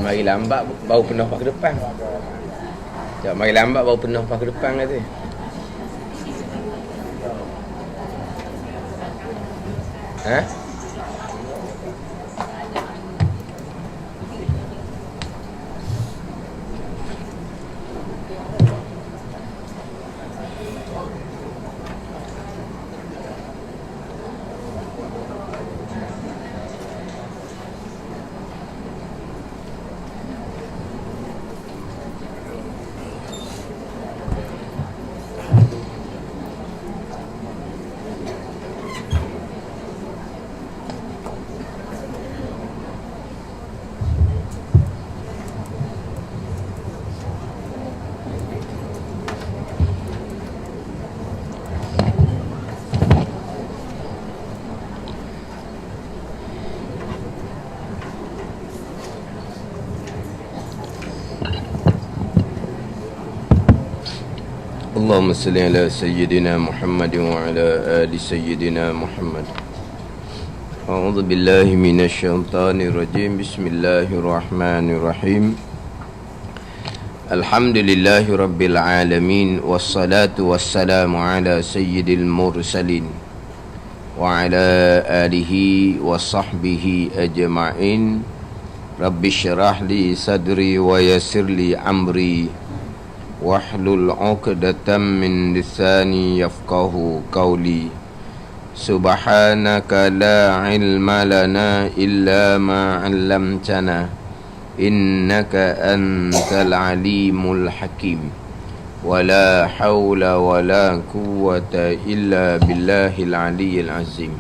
Mari lambat baru penuh pakai depan. Sekejap mari lambat baru penuh pakai depan kata. Ha? Allahumma salli ala sayyidina Muhammad wa ala ali sayyidina Muhammad. A'udzu billahi minasyaitonir rajim. Bismillahirrahmanirrahim. Alhamdulillahi rabbil alamin wassalatu wassalamu ala sayyidil mursalin wa ala alihi wa sahbihi ajma'in. Rabbi syrah li sadri wa yassir li amri wahlul 'uqdatam min lisani yafqahu qawli. Subhanaka la ilma lana illa ma 'allamtana innaka antal alimul hakim. Wala haula wala quwwata illa billahil aliyyil azim.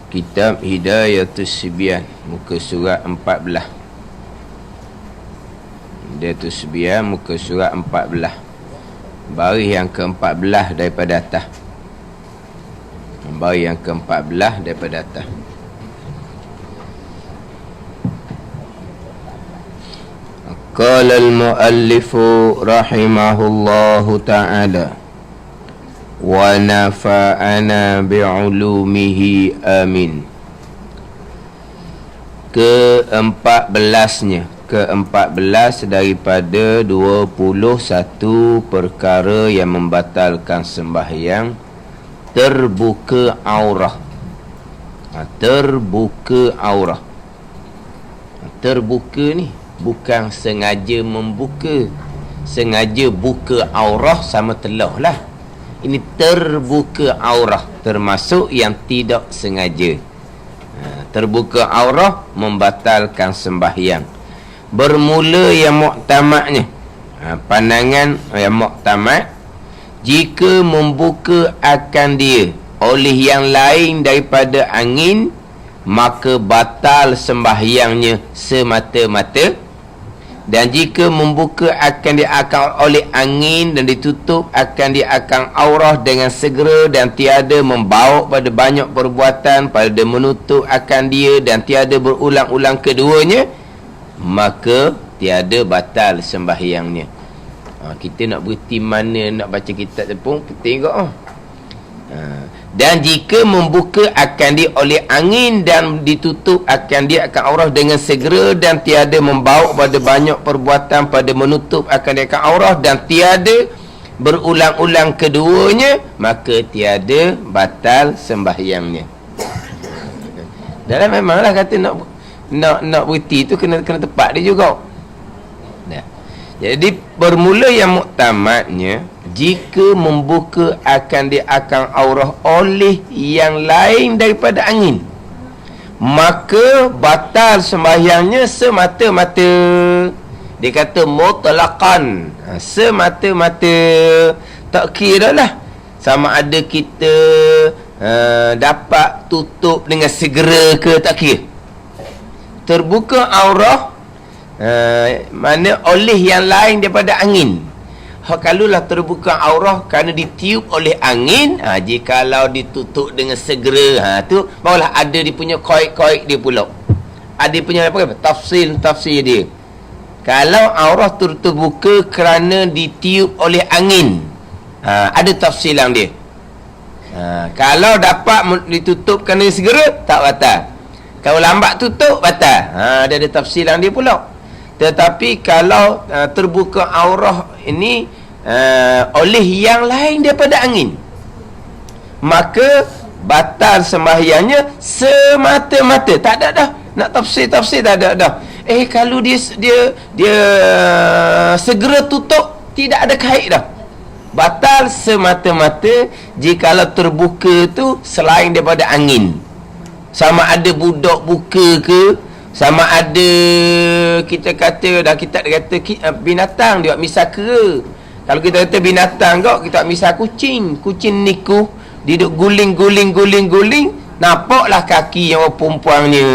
Kitab Hidayatus Sibyan, muka surat 14. Hidayatus Sibyan, muka surat 14, baris yang ke-14 daripada atas. Baris yang ke-14 daripada atas. Qala al-muallifu rahimahullahu ta'ala wa nafa'ana bi'ulumihi amin. Ke-14 daripada 21 perkara yang membatalkan sembahyang. Terbuka aurah. Terbuka aurah. Terbuka ni bukan sengaja membuka. Sengaja buka aurah sama telah lah. Ini terbuka aurah, termasuk yang tidak sengaja. Terbuka aurah membatalkan sembahyang. Bermula yang muktamadnya, pandangan yang muktamad, jika membuka akan dia oleh yang lain daripada angin, maka batal sembahyangnya semata-mata. Dan jika membuka akan dia akan oleh angin dan ditutup akan dia akan aurah dengan segera dan tiada membawa pada banyak perbuatan, pada menutup akan dia dan tiada berulang-ulang keduanya, maka tiada batal sembahyangnya. Kita nak berhenti mana nak baca kitab tu pun kita tengok. Dan jika membuka akan dia oleh angin dan ditutup akan dia akan aurah dengan segera dan tiada membawa pada banyak perbuatan, pada menutup akan dia akan aurah dan tiada berulang-ulang keduanya, maka tiada batal sembahyangnya. Dalam memanglah kata nak berhenti tu kena tepat dia juga. Jadi bermula yang muktamadnya, jika membuka akan dia akan aurah oleh yang lain daripada angin, maka batal sembahyangnya semata-mata. Dia kata mutlaqan, semata-mata. Tak kira lah sama ada kita dapat tutup dengan segera ke, tak kira. Terbuka aurah mana oleh yang lain daripada angin. Kalaulah terbuka aurah kerana ditiup oleh angin, jikalau ditutup dengan segera, tu barulah ada dia punya koik-koik dia pula. Ada punya apa? Tafsir dia. Kalau aurah terbuka kerana ditiup oleh angin, ada tafsiran dia. Kalau dapat ditutup kerana segera, tak batal. Kalau lambat tutup, batal. Dia ada tafsiran dia pula. Tetapi kalau terbuka aurah ini oleh yang lain daripada angin, maka batal sembahyangnya semata-mata. Tak ada dah nak tafsir tak ada dah. Kalau dia segera tutup, tidak ada kait dah. Batal semata-mata jikalau terbuka tu selain daripada angin. Sama ada budak buka ke, sama ada kita kata binatang dia misal kera. Kalau kita kata binatang kau, kita misal kucing niku, dia duk guling, nampaklah kaki yang perempuannya.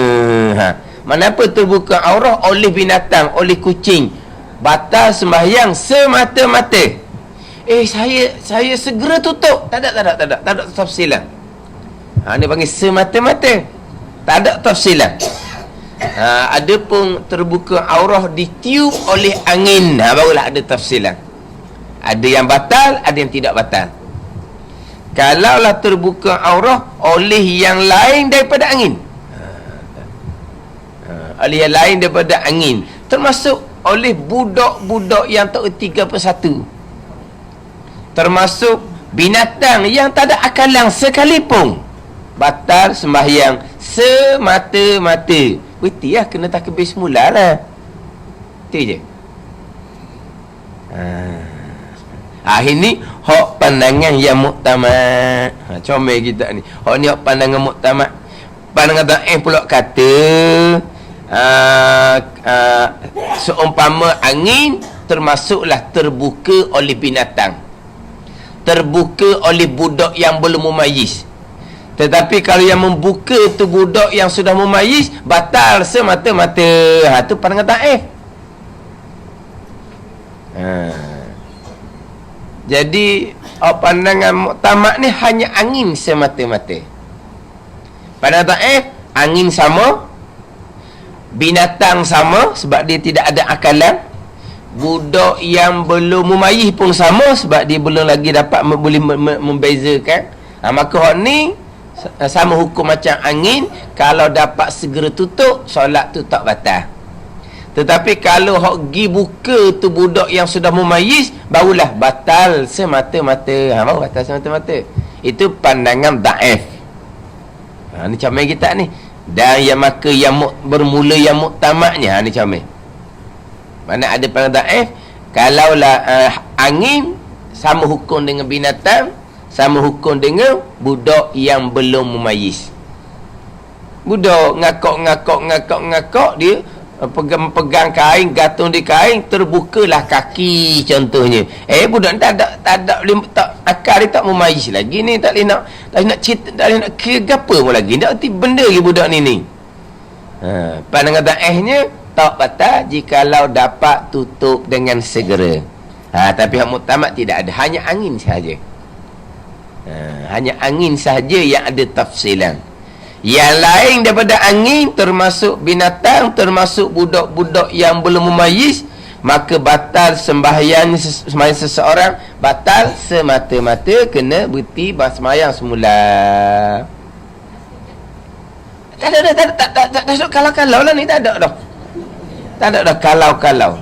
Kenapa terbuka aurah oleh binatang, oleh kucing? Batal sembahyang semata-mata. Saya segera tutup. Tak ada tafsilan. Dia panggil semata-mata. Tak ada tafsilan. Ada pun terbuka aurah ditiup oleh angin, barulah ada tafsilan. Ada yang batal, ada yang tidak batal. Kalaulah terbuka aurah oleh yang lain daripada angin, oleh yang lain daripada angin, termasuk oleh budak-budak yang tak erti ke-1, termasuk binatang yang tak ada akalang sekalipun, batal sembahyang semata-mata. Berarti lah kena takbir semula lah. Itu je. Ini hak pandangan yang muktamad. Comel kita ni. Hak ni hak pandangan muktamad. Pandangan dhaif pula kata seumpama angin termasuklah terbuka oleh binatang, terbuka oleh budak yang belum mumayyiz. Tetapi kalau yang membuka tu budak yang sudah mumayyiz, batal semata-mata. Tu pandangan dhaif. Jadi pandangan muktamad ni hanya angin semata-mata. Pandangan dhaif, angin sama, binatang sama sebab dia tidak ada akalan, budak yang belum mumayyiz pun sama sebab dia belum lagi dapat boleh membezakan. Maka hak ni sama hukum macam angin. Kalau dapat segera tutup, solat tu tak batal. Tetapi kalau hak gi buka tu budak yang sudah mumayyiz, barulah batal semata-mata. Baru batal semata-mata. Itu pandangan dhaif. Ni comel kita ni. Dan yang maka yang bermula yang muktamadnya, ni comel. Mana ada pandangan dhaif, kalaulah angin sama hukum dengan binatang, sama hukum dengan budak yang belum mumayyiz. Budak ngakak dia pegang kain, gantung di kain, terbukalah kaki contohnya. Budak ni tak ada akal dia tak mumayyiz lagi ni, tak boleh nak cerita, tak boleh nak kira apa pun lagi. Tak erti benda lagi budak ni. Pandangan dhaifnya tak batal jikalau dapat tutup dengan segera. Tapi hak muktamad tidak ada, hanya angin sahaja. Hanya angin sahaja yang ada tafsilan. Yang lain daripada angin, termasuk binatang, termasuk budak-budak yang belum mumayyiz, maka batal sembahyang seseorang, batal semata-mata kena berhenti sembahyang semula. Tak ada kalau-kalau lah ni, tak ada dah. Tak ada dah kalau-kalau.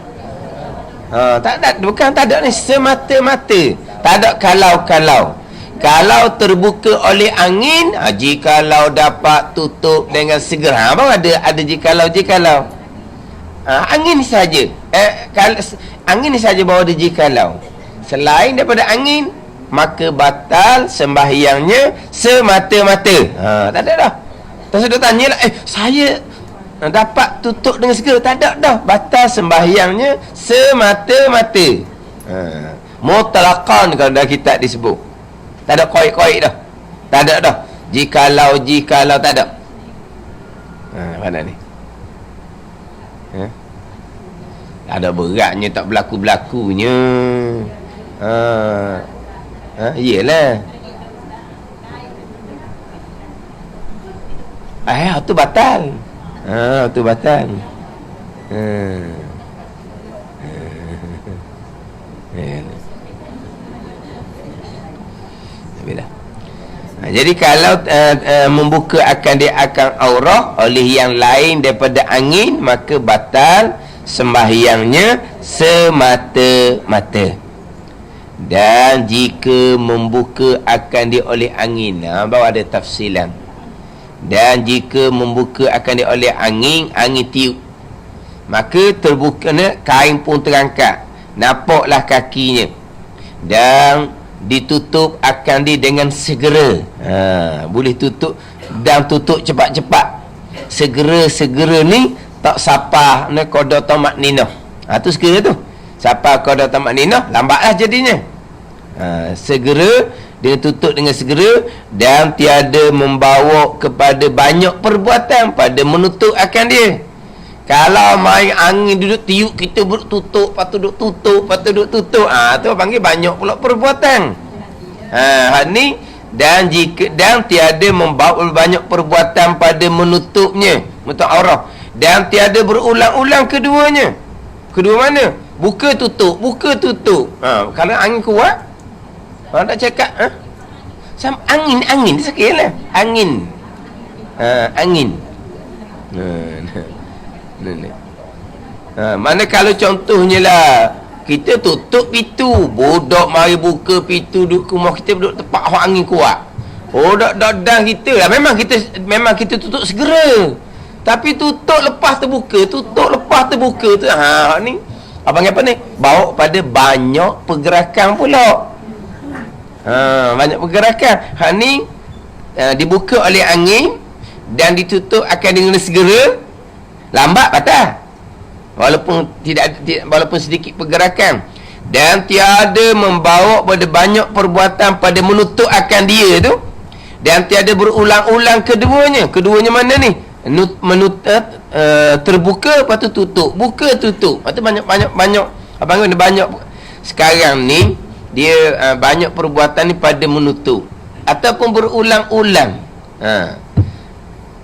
Tak ada, bukan tak ada ni, semata-mata. Tak ada kalau-kalau. Kalau terbuka oleh angin, jikalau dapat tutup dengan segera. Baru ada jikalau. Angin saja. Angin saja baru ada jikalau. Selain daripada angin, maka batal sembahyangnya semata-mata. Tak ada dah. Tak sudah tanyalah, saya dapat tutup dengan segera, tak ada dah, batal sembahyangnya semata-mata. Mutlaqan kalau dah kitab disebut, tak ada koi-koi dah, tak ada dah jikalau tak ada. Mana ni? Ada beratnya, tak berlaku-berlakunya. Iyalah. Tu batal. Tu batal. Jadi kalau membuka akan aurah oleh yang lain daripada angin, maka batal sembahyangnya semata-mata. Dan jika membuka akan dia oleh angin, baru ada tafsilan. Dan jika membuka akan dia oleh angin tiup, maka terbuka kain pun terangkat, nampaklah kakinya, dan ditutup akan dia dengan segera. Boleh tutup, dan tutup cepat-cepat. Segera ni tak sapah qada tamak ninah. Tu segera tu. Sapah qada tamak ninah, lambatlah jadinya. Segera, dia tutup dengan segera, dan tiada membawa kepada banyak perbuatan pada menutup akan dia. Kalau main angin duduk tiup, kita duduk tutup, lepas tu duduk tutup, lepas tu duduk tutup, tu panggil banyak pula perbuatan. Ni, dan tiada membawa banyak perbuatan pada menutupnya, menutup aurah, dan tiada berulang-ulang keduanya. Kedua mana? Buka tutup. Kalau angin kuat, orang tak cakap angin dia sakit lah. Angin. Mana kalau contohnya lah, kita tutup pintu, budak mari buka pintu, duduk rumah kita, duduk tempat angin kuat, dan kita lah, memang kita tutup segera, tapi tutup lepas terbuka tu, ni abang apa ni, bawa pada banyak pergerakan pula. Banyak pergerakan. Ni dibuka oleh angin dan ditutup akan dengan segera, lambat batal, walaupun sedikit pergerakan, dan tiada membawa pada banyak perbuatan pada menutup akan dia tu, dan tiada berulang-ulang keduanya mana ni, terbuka lepas tu tutup, buka tutup, lepas tu banyak abang ada banyak. Sekarang ni dia banyak perbuatan ni pada menutup ataupun berulang-ulang,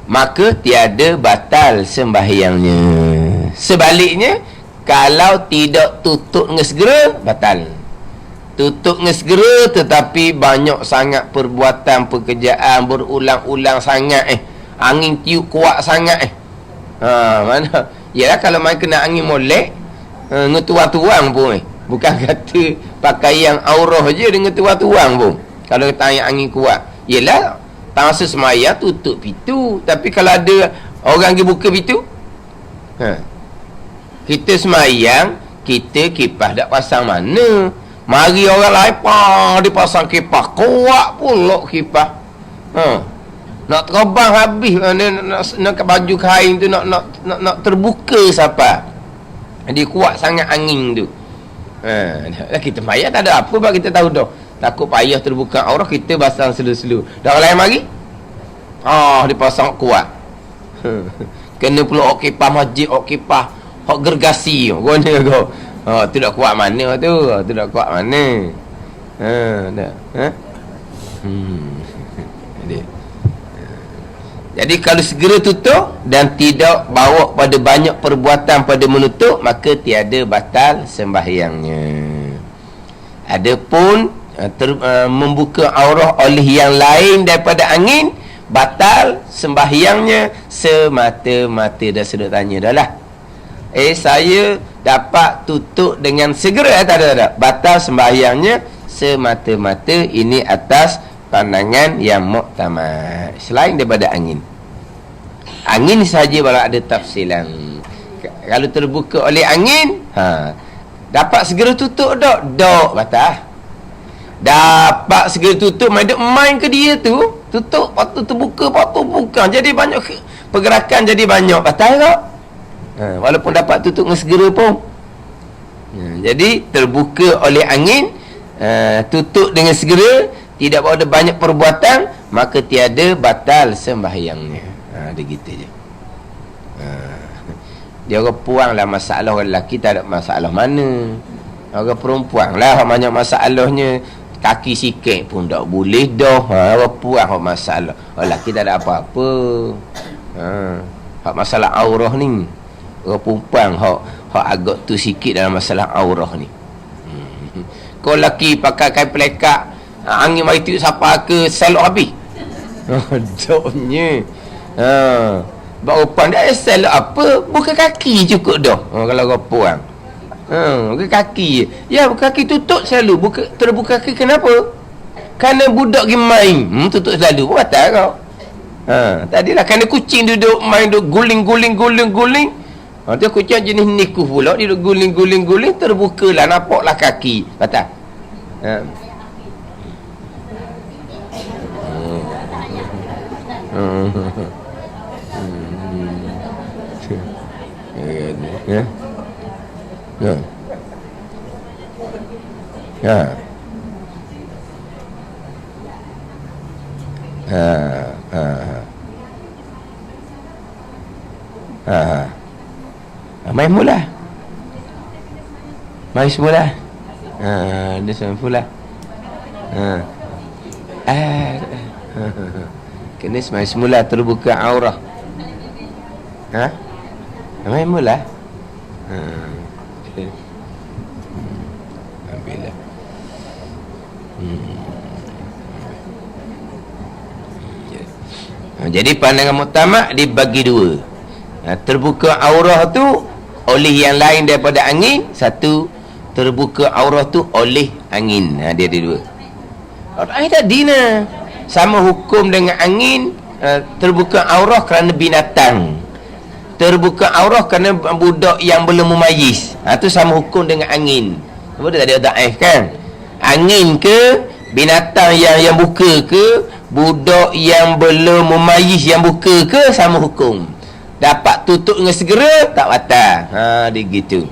maka tiada batal sembahyangnya. Sebaliknya, kalau tidak tutup dengan segera, batal. Tutup dengan segera tetapi banyak sangat perbuatan pekerjaan berulang-ulang sangat, angin tiup kuat sangat, mana? Yalah, kalau main kena angin molek, ngetuang-tuang pun, bukan kata pakai yang aurah je dengan tuang-tuang pun. Kalau kata angin kuat, yelah, tak masa semayang tutup pintu. Tapi kalau ada orang pergi buka pintu, kita semayang, kita kipas tak pasang mana, mari orang lain dia pasang kipas kuat pula kipas, nak terbang habis, nak ke baju kain tu nak terbuka siapa, dia kuat sangat angin tu. Kita payah tak ada apa, sebab kita tahu dah, takut payah terbuka aurah, kita basang selu-selu. Dah orang lain mari, dia pasang kuat, kena pula okipah masjid, okipah hok gergasi guna kau. Tu dah kuat mana tu? Tu dah kuat mana? Jadi kalau segera tutup dan tidak bawa pada banyak perbuatan pada menutup, maka tiada batal sembahyangnya. Adapun membuka aurah oleh yang lain daripada angin, batal sembahyangnya semata-mata. Dah sudah tanya dah lah. Saya dapat tutup dengan segera, tak ada. Batal sembahyangnya semata-mata. Ini atas pandangan yang muktamad selain daripada angin. Angin saja baru ada tafsilan. Kalau terbuka oleh angin, dapat segera tutup dak batal. Dapat segera tutup, main ke dia tu tutup, lepas tu terbuka, lepas tu buka. Jadi banyak pergerakan jadi banyak, batal tak? Walaupun dapat tutup dengan segera pun. Jadi terbuka oleh angin, tutup dengan segera, tidak ada banyak perbuatan, maka tiada batal sembahyangnya. Dia gitu je. Dia orang puang lah masalah, orang lelaki tak ada masalah mana. Orang perempuan lah banyak masalahnya, kaki sikit pun tak boleh dah. Orang puang masalah, orang lelaki tak ada apa-apa. Hak masalah aurah ni, orang perempuan hak agak tu sikit dalam masalah aurah ni. Kau lelaki pakai kain pelekak, angin mari tiup siapa ke selok habis. Doknya. Baru pandai selok apa, bukan kaki cukup dah. Kalau orang puang. Bukan kaki je. Ya, bukan kaki tutup selalu. Terbuka kaki kenapa? Kerana budak pergi main. Tutup selalu. Apa batal kau? Tadilah kerana kucing duduk main, duduk guling. Dia kucing jenis niku pula. Dia duduk guling. Terbukalah, nampaklah kaki. Batal? Ya. Main mula. Dia main mula. Kena main semula terbuka aurah. Main mula. Ambillah. Jadi pandangan muktamad dibagi dua. Terbuka aurah tu oleh yang lain daripada angin. Satu, terbuka aurah tu oleh angin. Dia ada dua. Ayat tadi nah, sama hukum dengan angin. Terbuka aurah kerana binatang, terbuka aurah kerana budak yang belum memayis. Tu sama hukum dengan angin. Apa dia tadi daif kan? Angin ke, binatang yang buka ke, budak yang belum memayis yang buka ke, sama hukum. Dapat tutup dengan segera, tak batal. Dia gitu.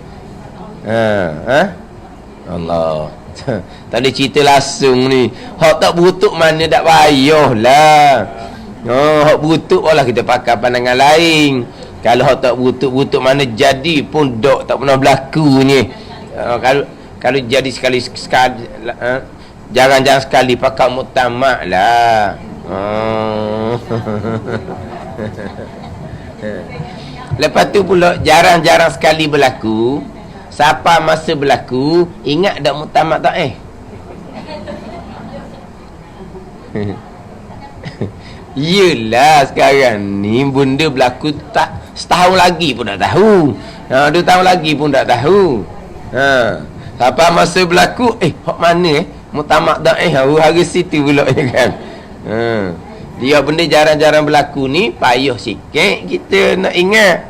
Allah. Tak ada cerita langsung ni. Hak tak berutuk mana tak payahlah. Hak berutuk lah kita pakai pandangan lain. Kalau hak tak berutuk mana jadi pun tak pernah berlaku ni. Kalau jadi sekali jarang-jarang sekali pakai muktamad lah. Lepas tu pula jarang-jarang sekali berlaku. Siapa masa berlaku, ingat dak muktamad tak Yelah sekarang ni benda berlaku tak setahun lagi pun tak tahu. 2 tahun lagi pun tak tahu. Siapa masa berlaku, hak mana muktamad dak hari situ pula kan. Dia benda jarang-jarang berlaku ni payah sikit kita nak ingat.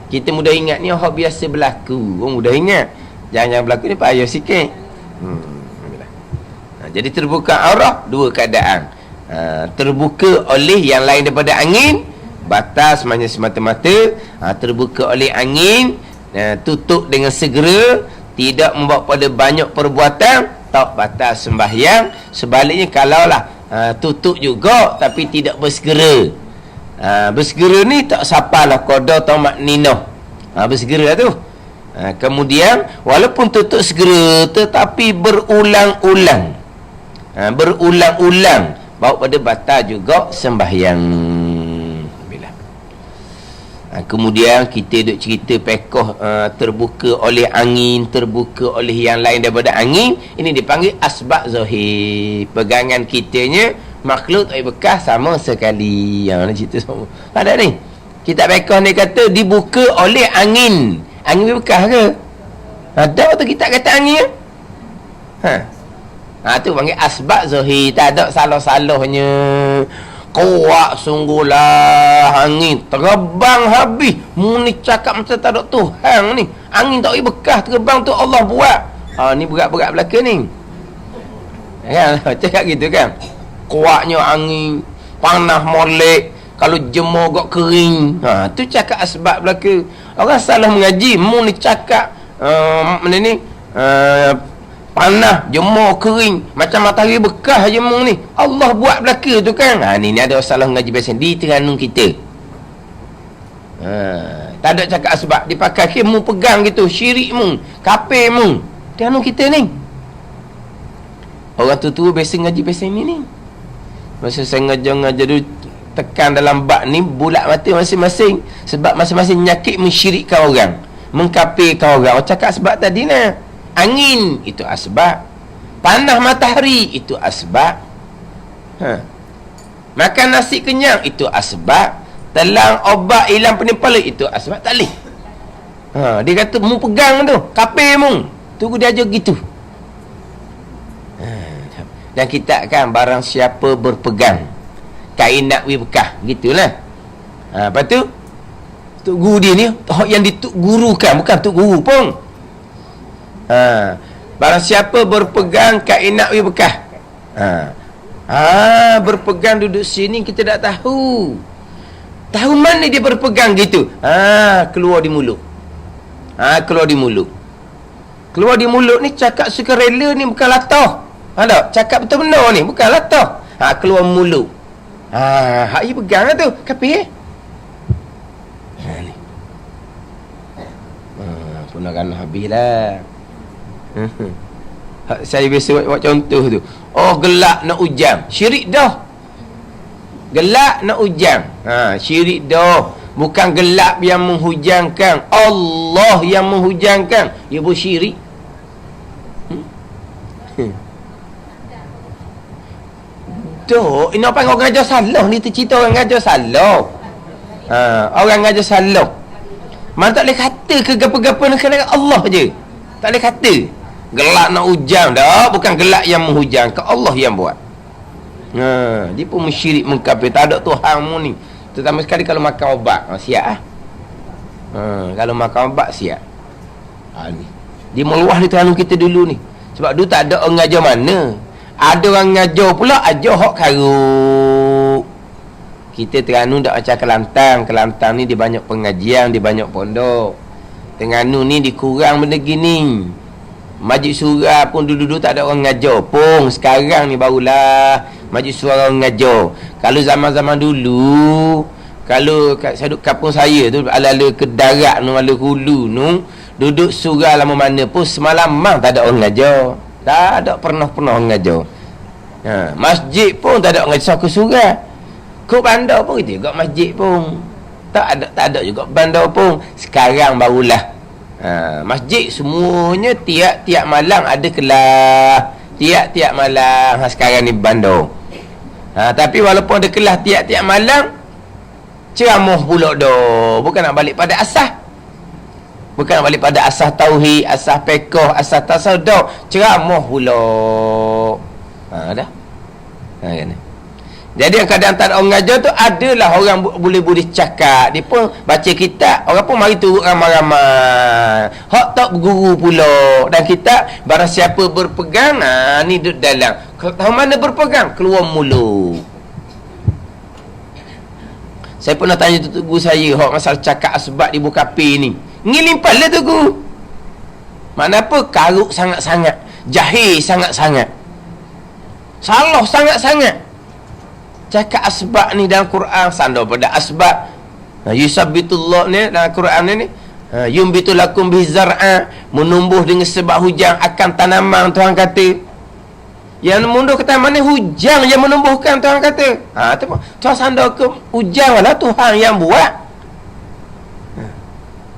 Kita mudah ingat ni hak biasa berlaku. Orang mudah ingat. Jangan berlaku ni payah sikit. Jadi terbuka aurah dua keadaan. Terbuka oleh yang lain daripada angin, batas semata-mata. Terbuka oleh angin, tutup dengan segera, tidak membawa pada banyak perbuatan, tak batas sembahyang. Sebaliknya kalaulah tutup juga tapi tidak bersegera. Bersegera ni tak sapalah qada atau makninah. Bersegera tu. Kemudian walaupun tutup segera tetapi berulang-ulang. Berulang-ulang bawa pada batal juga sembahyang. Kemudian kita duk cerita pekoh terbuka oleh angin, terbuka oleh yang lain daripada angin. Ini dipanggil asbab zahir. Pegangan kitanya makhluk tak bekas sama sekali. Yang cerita sama. Ada ni. Kitab pekoh ni kata dibuka oleh angin. Angin bekas ke? Ada tu kita kata angin. Tu panggil asbab zahir. Tak ada salah-salahnya. Kuat sungguhlah angin, terbang habis. Ni cakap macam tak ada Tuhan ni. Angin tak boleh bekas, terbang tu Allah buat. Ni berat-berat belaka ni kan, cakap gitu kan. Kuatnya angin, panas molek, Kalau jemur gak kering. Tu cakap asbab belaka. Orang salah mengaji. Mu ni cakap mana ni panah, jemur, kering, macam matahari bekas je mu ni. Allah buat belaka tu kan. Ni ada salah mengaji biasa di Terengganu kita. Tak ada cakap asbab. Dipakai mu pegang gitu. Syirik mu, kafir mu. Terengganu kita ni. Orang tua-tua biasa ngaji biasa ni. Masa saya ngajar dulu, tekan dalam bab ni, bulat mata masing-masing. Sebab masing-masing nyakit mensyirikkan orang, mengkafirkan orang. Orang cakap asbab tadi nah. Angin itu asbab, panah matahari itu asbab, makan nasi kenyang itu asbab, telang obat hilang pening kepala itu asbab. Tak boleh. Dia kata mu pegang tu kafir mu. Tunggu dia ajar gitu. Dan kita kan barang siapa berpegang kain nakwi bekah gitulah. Lepas tu tok guru dia ni yang dituk gurukan, bukan tok guru pun. Barang siapa berpegang kain nakwi bekah, berpegang duduk sini, kita tak tahu mana dia berpegang gitu. Keluar di mulut. Keluar di mulut. Keluar di mulut ni cakap sukarela ni, bukan latah. Cakap betul benar ni, bukan latah. Keluar mulut. Hak dia pegang lah tu, kafir. Ni. Punah habislah. Saya biasa buat contoh tu. Gelak nak ujang, syirik dah. Gelak nak ujang, syirik dah. Bukan gelap yang menghujangkan, Allah yang menghujangkan. Dia bersyirik. Ini apa orang ngajar salah ni, tercita orang ngajar salah. Orang ngajar salah. Mana tak boleh kata ke gapa-gapa nak kena Allah je. Tak boleh kata. Gelak nak hujang dah, bukan gelak yang menghujang, ke Allah yang buat. Dia pun mensyirik, mengkafir. Tak ada Tuhan mu ni. Terutama sekali kalau makan ubat, siap kalau makan ubat siap. Ni dia meluah di Terengganu kita dulu ni. Sebab dulu tak ada orang ngajar mana. Ada orang ngajar pula, ajar hak karuk. Kita Terengganu tak macam Kelantan. Kelantan ni dia banyak pengajian, dia banyak pondok. Terengganu ni dikurang benda gini. Majlis surah pun dulu-dulu tak ada orang ngajar pun. Sekarang ni barulah majlis surah orang ngajar. Kalau zaman-zaman dulu, kalau saya duduk kampung saya tu, ala-ala ke darat nu, ala hulu nu, duduk surah lama mana pun semalam tak ada orang ngajar. Tak ada pernah orang ngajar. Masjid pun tak ada orang ngajar ke surah. Ke bandar pun gitu juga, masjid pun tak ada juga bandar pun. Sekarang barulah masjid semuanya tiap-tiap malam ada kelas. Tiap-tiap malam. Sekarang ni bandar. Tapi walaupun ada kelas tiap-tiap malam, ceramah pula dah. Bukan nak balik pada asas. Bukan nak balik pada asas tauhid, asas fiqh, asas tasawuf. Ceramah pula. Dah. Kan. Jadi yang kadang tak ada orang ngajar tu, adalah orang boleh cakap. Dia pun baca kitab, orang pun mari turut ramai-ramai. Hak tak berguru pula. Dan kita barang siapa berpegang, ni duduk dalam. Tahu mana berpegang? Keluar mulut. Saya pernah tanya tu guru saya, hak masalah cakap asbab di Bukapi ni. Ngilimpal lah tu guru. Mana apa? Karuk sangat-sangat, jahil sangat-sangat, salah sangat-sangat. Cakap asbab ni dalam Quran, sandar pada asbab. Yusabbitullah ni dalam Quran ni, yumbitu lakum bizar'a, menumbuh dengan sebab hujan akan tanaman. Tuhan kata yang menumbuh ke tanaman ni hujan yang menumbuhkan. Tuhan kata Tuhan sandar ke hujan lah, Tuhan yang buat.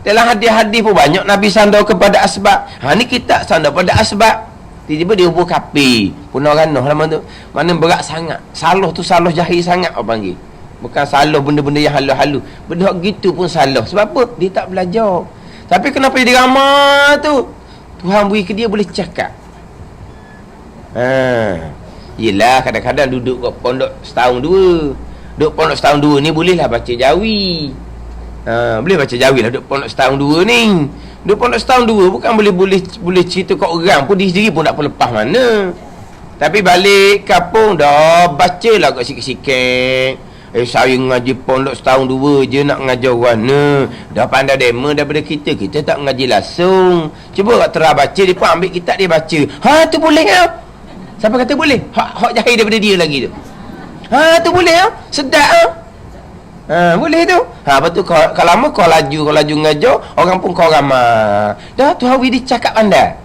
Dalam hadis-hadis pun banyak Nabi sandar kepada asbab. Ni kita sandar pada asbab. Tiba-tiba dia hubung kapi punah ranah lama tu. Mana berat sangat. Salah tu salah jahil sangat orang panggil. Bukan salah benda-benda yang halu-halu. Benda gitu pun salah. Sebab apa? Dia tak belajar. Tapi kenapa dia ramai tu? Tuhan beri ke dia boleh cakap. Yelah, kadang-kadang duduk kat pondok setahun dua. Duduk pondok setahun dua ni bolehlah baca jawi. Boleh baca jawi lah duduk pondok setahun dua ni. Duduk pondok setahun dua bukan boleh cerita kat orang pun, dia sendiri pun tak lepas mana. Tapi balik kampung dah bacalah kat sikit-sikit. Saya ngaji pondok setahun dua je nak ngajar warna. Dah pandai demo daripada kita. Kita tak ngaji langsung. Cuba kat terah baca, dia pun ambil kitab dia baca. Ha, tu boleh kan? Siapa kata boleh? Hak jahil daripada dia lagi tu. Ha, tu boleh kan? Sedap kan? Ha, boleh tu. Ha, lepas tu kalau lama kau laju ngajar, orang pun kau ramah. Dah tu Hawi dia cakap pandai.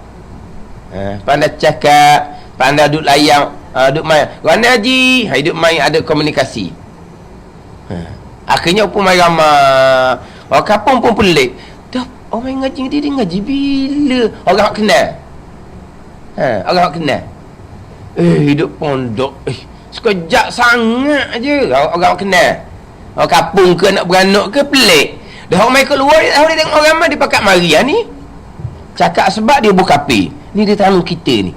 Ha, pandai cakap, pandai duduk layang, duduk main. Warna haji, hidup main ada komunikasi. Ha, akhirnya pun main ramah. Orang kampung pun pelik. Dah orang ngaji dia ngaji bila? Orang kenal. Ha, orang kenal. Hidup pondok. Sekejap sangat je orang kenal. Orang kampung ke nak beranak ke pelik. Dah orang main keluar dia tahu dia tengok orang ramai dia pakat mari ni. Cakap sebab dia buka api. Ni dia tahu kita ni.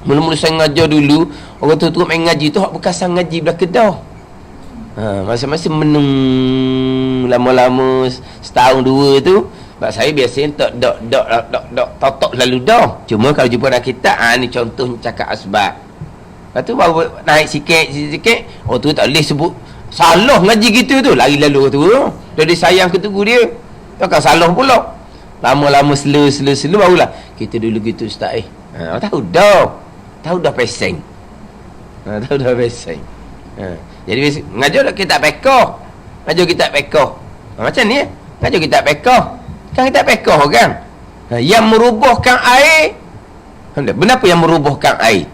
Mula-mula saya ngajar dulu, orang tu main ngaji tu hak bekas ngaji belah Kedah. Masa-masa menung lama-lama setahun dua tu, sebab saya biasanya tak lalu dah. Cuma kalau jumpa dalam kitab, ni contoh cakap asbab. Lepas tu baru naik sikit, orang tu tak boleh sebut salah ngaji gitu tu, lari lalu tu. Dia sayang ketugu dia. Takkan salah pula. Lama-lama slow barulah kita dulu gitu ustaz. Tahu dah peseng. Tahu dah peseng. Jadi ngajar kitab fiqh. Ngajar kitab fiqh. Macam ni ngajar kitab fiqh. Kan kitab fiqh kan. Yang merubuhkan air. Benda apa yang merubuhkan air?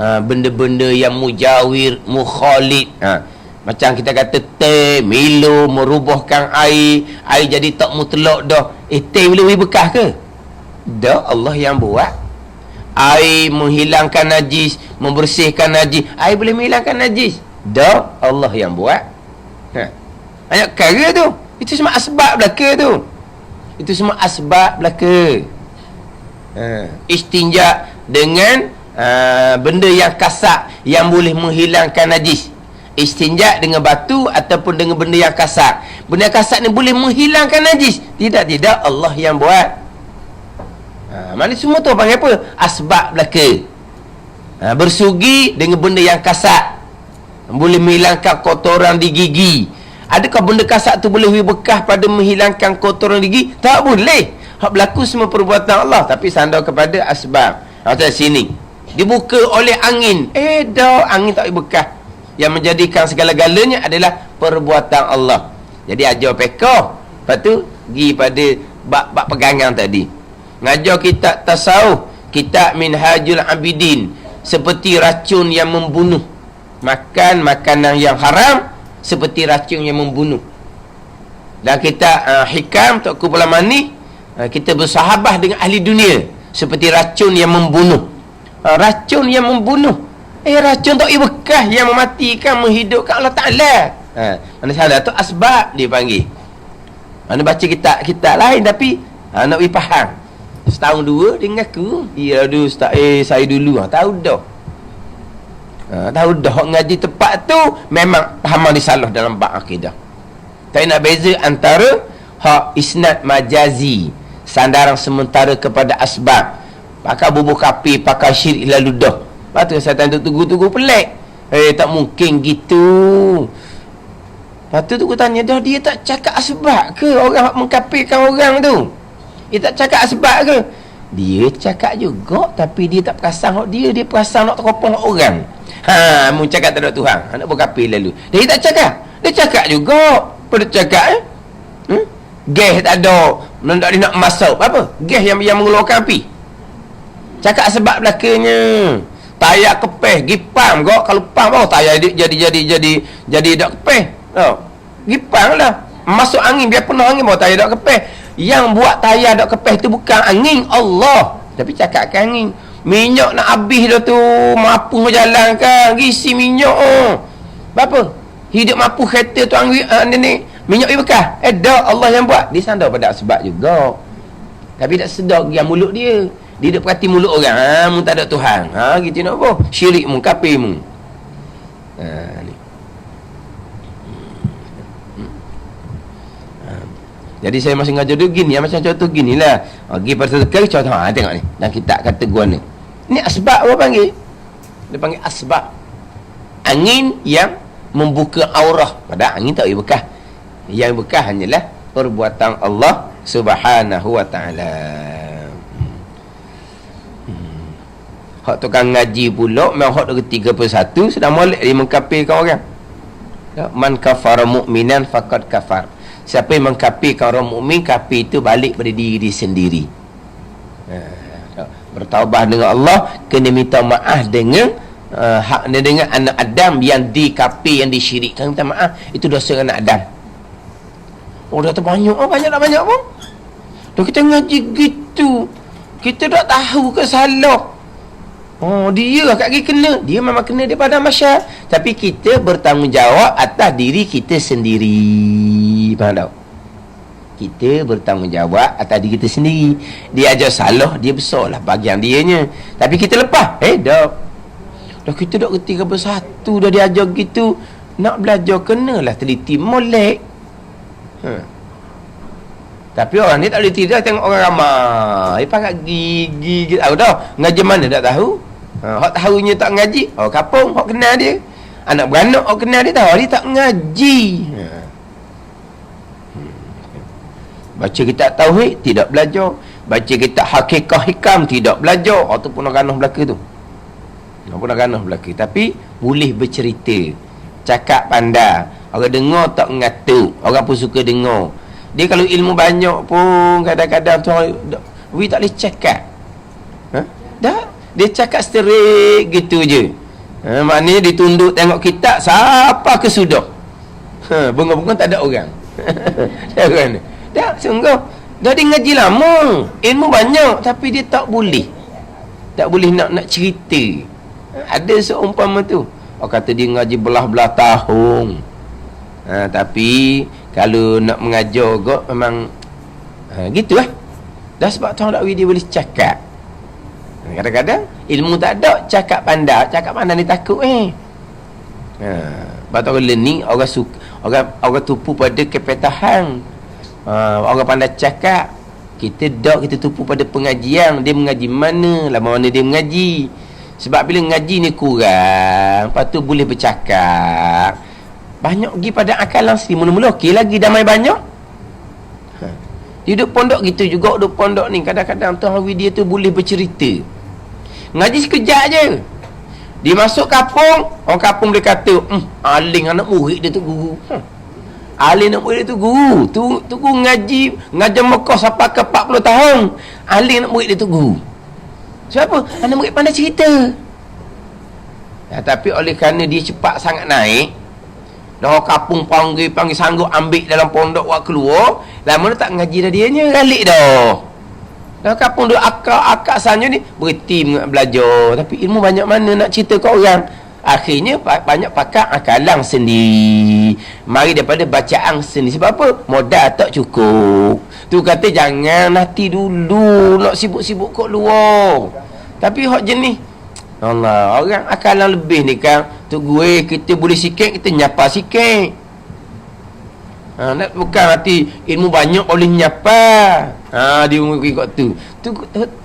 Benda-benda yang mujawir, mukhalid. Macam kita kata teh, Milo merubuhkan air jadi tak mutlak dah. Teh boleh bekas ke? Dah Allah yang buat. Air menghilangkan najis, membersihkan najis. Air boleh menghilangkan najis. Dah Allah yang buat. Banyak perkara tu. Itu semua asbab belaka tu. Itu semua asbab belaka. Istinja dengan benda yang kasar yang boleh menghilangkan najis. Istinja dengan batu ataupun dengan benda yang kasar. Benda yang kasar ni boleh menghilangkan najis. Tidak Allah yang buat. Mana semua tu panggil apa? Asbab belaka. Bersugi dengan benda yang kasar, boleh menghilangkan kotoran di gigi. Adakah benda kasar tu boleh bekas pada menghilangkan kotoran di gigi? Tak boleh. Hak berlaku semua perbuatan Allah, tapi sandar kepada asbab. Macam sini dibuka oleh angin. Dah angin tak boleh bekas. Yang menjadikan segala-galanya adalah perbuatan Allah. Jadi ajar fiqh, lepas tu pergi pada bab pegangan tadi. Ngajar kitab tasawuf, kitab Minhajul Abidin, seperti racun yang membunuh. Makan makanan yang haram seperti racun yang membunuh. Dan kita hikam Tok Kepala Mani, kita bersahabah dengan ahli dunia seperti racun yang membunuh. Racun yang membunuh, racun tak bekas yang mematikan, menghidupkan Allah Ta'ala. Mana salah tu asbab dia panggil. Mana baca kitab lain tapi nak pergi faham. Setahun dua dia mengaku, ya aduh ustaz, saya dulu tahu dah. Tahu dah ngaji tepat tu memang faham dia salah dalam bab akidah. Tak nak beza antara hak isnad majazi, sandaran sementara kepada asbab. Pakai bubuk kapi, pakai syirik lalu dah. Lepas tu saya tunggu pelik. Tak mungkin gitu. Lepas tu aku tanya, dah dia tak cakap asbab ke orang mengkafirkan orang tu? Dia tak cakap asbab ke? Dia cakap juga, tapi dia tak perasan hak dia perasan nak teropong orang. Mu cakap tak ada Tuhan, nak berkafir lalu. Dia tak cakap. Dia cakap juga. Apa dia cakap gas tak ada. Nak masuk apa? Gas yang mengeluarkan api. Cakap sebab belakangnya. Tayar kepeh, gipam kau. Kalau pam bau tayar jadi dak kepeh. Gipam lah. Masuk angin biar penuh angin bau tayar dak kepeh. Yang buat tayar dak kepeh tu bukan angin, Allah. Tapi cakap kan angin. Minyak nak habis dah tu, mampu jalan kan, isi minyak Berapa? Hidup mampu kereta tu ni minyak bekas. Dah Allah yang buat. Dia sandar pada sebab juga. Tapi tak sedar yang mulut dia. Dia duk perhati mulut orang. Mu tak ada Tuhan. Gitu nak apa? Syirik mu, kafir mu. Ni. Jadi saya masih ngajar dia gini, macam contoh ginilah. Pergi pada sekali contoh, tengok ni. Dan kita kata gua ni. Ini asbab apa panggil? Dia panggil asbab. angin yang membuka aurah. Padahal angin tak boleh bekas. Yang bekas hanyalah perbuatan Allah Subhanahu wa ta'ala. Hak tukang ngaji pula memang hak ke-31 sudah molek dia mengkafirkan orang. Man kafara mu'minan faqad kafar. Siapa yang mengkafirkan orang mukmin, kafir itu balik pada diri dia sendiri. Bertaubat dengan Allah, kena minta maaf dengan dengan anak Adam yang dikafir, yang disyirikkan. Minta maaf, itu dosa anak Adam. Oh, dah terbanyak, banyak pun. Dah kita ngaji gitu, kita tak tahu ke salah. Oh, dia kat kena. Dia memang kena daripada masyarakat. Tapi kita bertanggungjawab atas diri kita sendiri. Faham tak? Kita bertanggungjawab atas diri kita sendiri. Dia ajar salah, dia besarlah bagian dianya. Tapi kita lepas. Dah kita dah kerti ke satu dah diajar gitu. Nak belajar kenalah teliti molek. Tapi orang ni tak boleh tidur tengok orang ramai. Pakai gigi tahu dah. Ngaji mana tak tahu. Hak tahunya tak ngaji. Kapung hak kenal dia. Anak beranak hak kenal dia tahu dia tak ngaji. Baca kitab tauhid tidak belajar. Baca kitab hakikah hikam tidak belajar. Tu pun ganah belaka tu. Pun ganah belaka. Tapi boleh bercerita. Cakap pandai. Orang dengar tak ngatuk. Orang pun suka dengar. Dia kalau ilmu banyak pun kadang-kadang tu we tak boleh cakap. Dah dia cakap straight gitu je. Maknanya ditunduk tengok kitab siapa ke sudah. Bunga-bunga tak ada orang. Tak sungguh. Dah dia ngaji lama, ilmu banyak tapi dia tak boleh nak cerita. Ada seumpama tu. Kata dia ngaji belah-belah tahun. Tapi kalau nak mengajar kok memang gitulah. Dah sebab tahu tak dia boleh cakap. Kadang-kadang ilmu tak ada, cakap pandai ni takut Batang learning orang suka, orang tupu pada kepetahan. Orang pandai cakap. Kita tupu pada pengajian. Dia mengaji mana, lama mana dia mengaji. Sebab bila ngaji ni kurang, lepas tu boleh bercakap. Banyak pergi pada akalan sendiri. Mula-mula okey lagi, damai banyak. Dia duduk pondok gitu juga. Duduk pondok ni kadang-kadang tu hari dia tu boleh bercerita. Ngaji sekejap je. Dia masuk kampung, orang kampung dia kata, aling anak murid dia tu guru. Aling anak murid dia tu guru. Tu guru ngajar Mekah sampai ke 40 tahun. Aling anak murid dia tu guru. Sebab apa? Anak murid pandai cerita. Tapi oleh kerana dia cepat sangat naik, dah kampung panggil sanggup ambil dalam pondok buat keluar, lama tak ngaji dah dianya, galik dah. Dah kampung duk akak sanya ni berhenti belajar, tapi ilmu banyak mana nak cerita ke orang. Akhirnya banyak pakai akalang sendiri, mari daripada bacaan sendiri. Sebab apa? Modal tak cukup. Tu kata jangan nanti dulu nak sibuk-sibuk kat luar. Tapi hak jenis Allah, orang akalang lebih ni kan, tu gue kita boleh sikit, kita nyapa sikit. Nak bukan hati ilmu banyak boleh nyapa. Dia ikut tu. Tu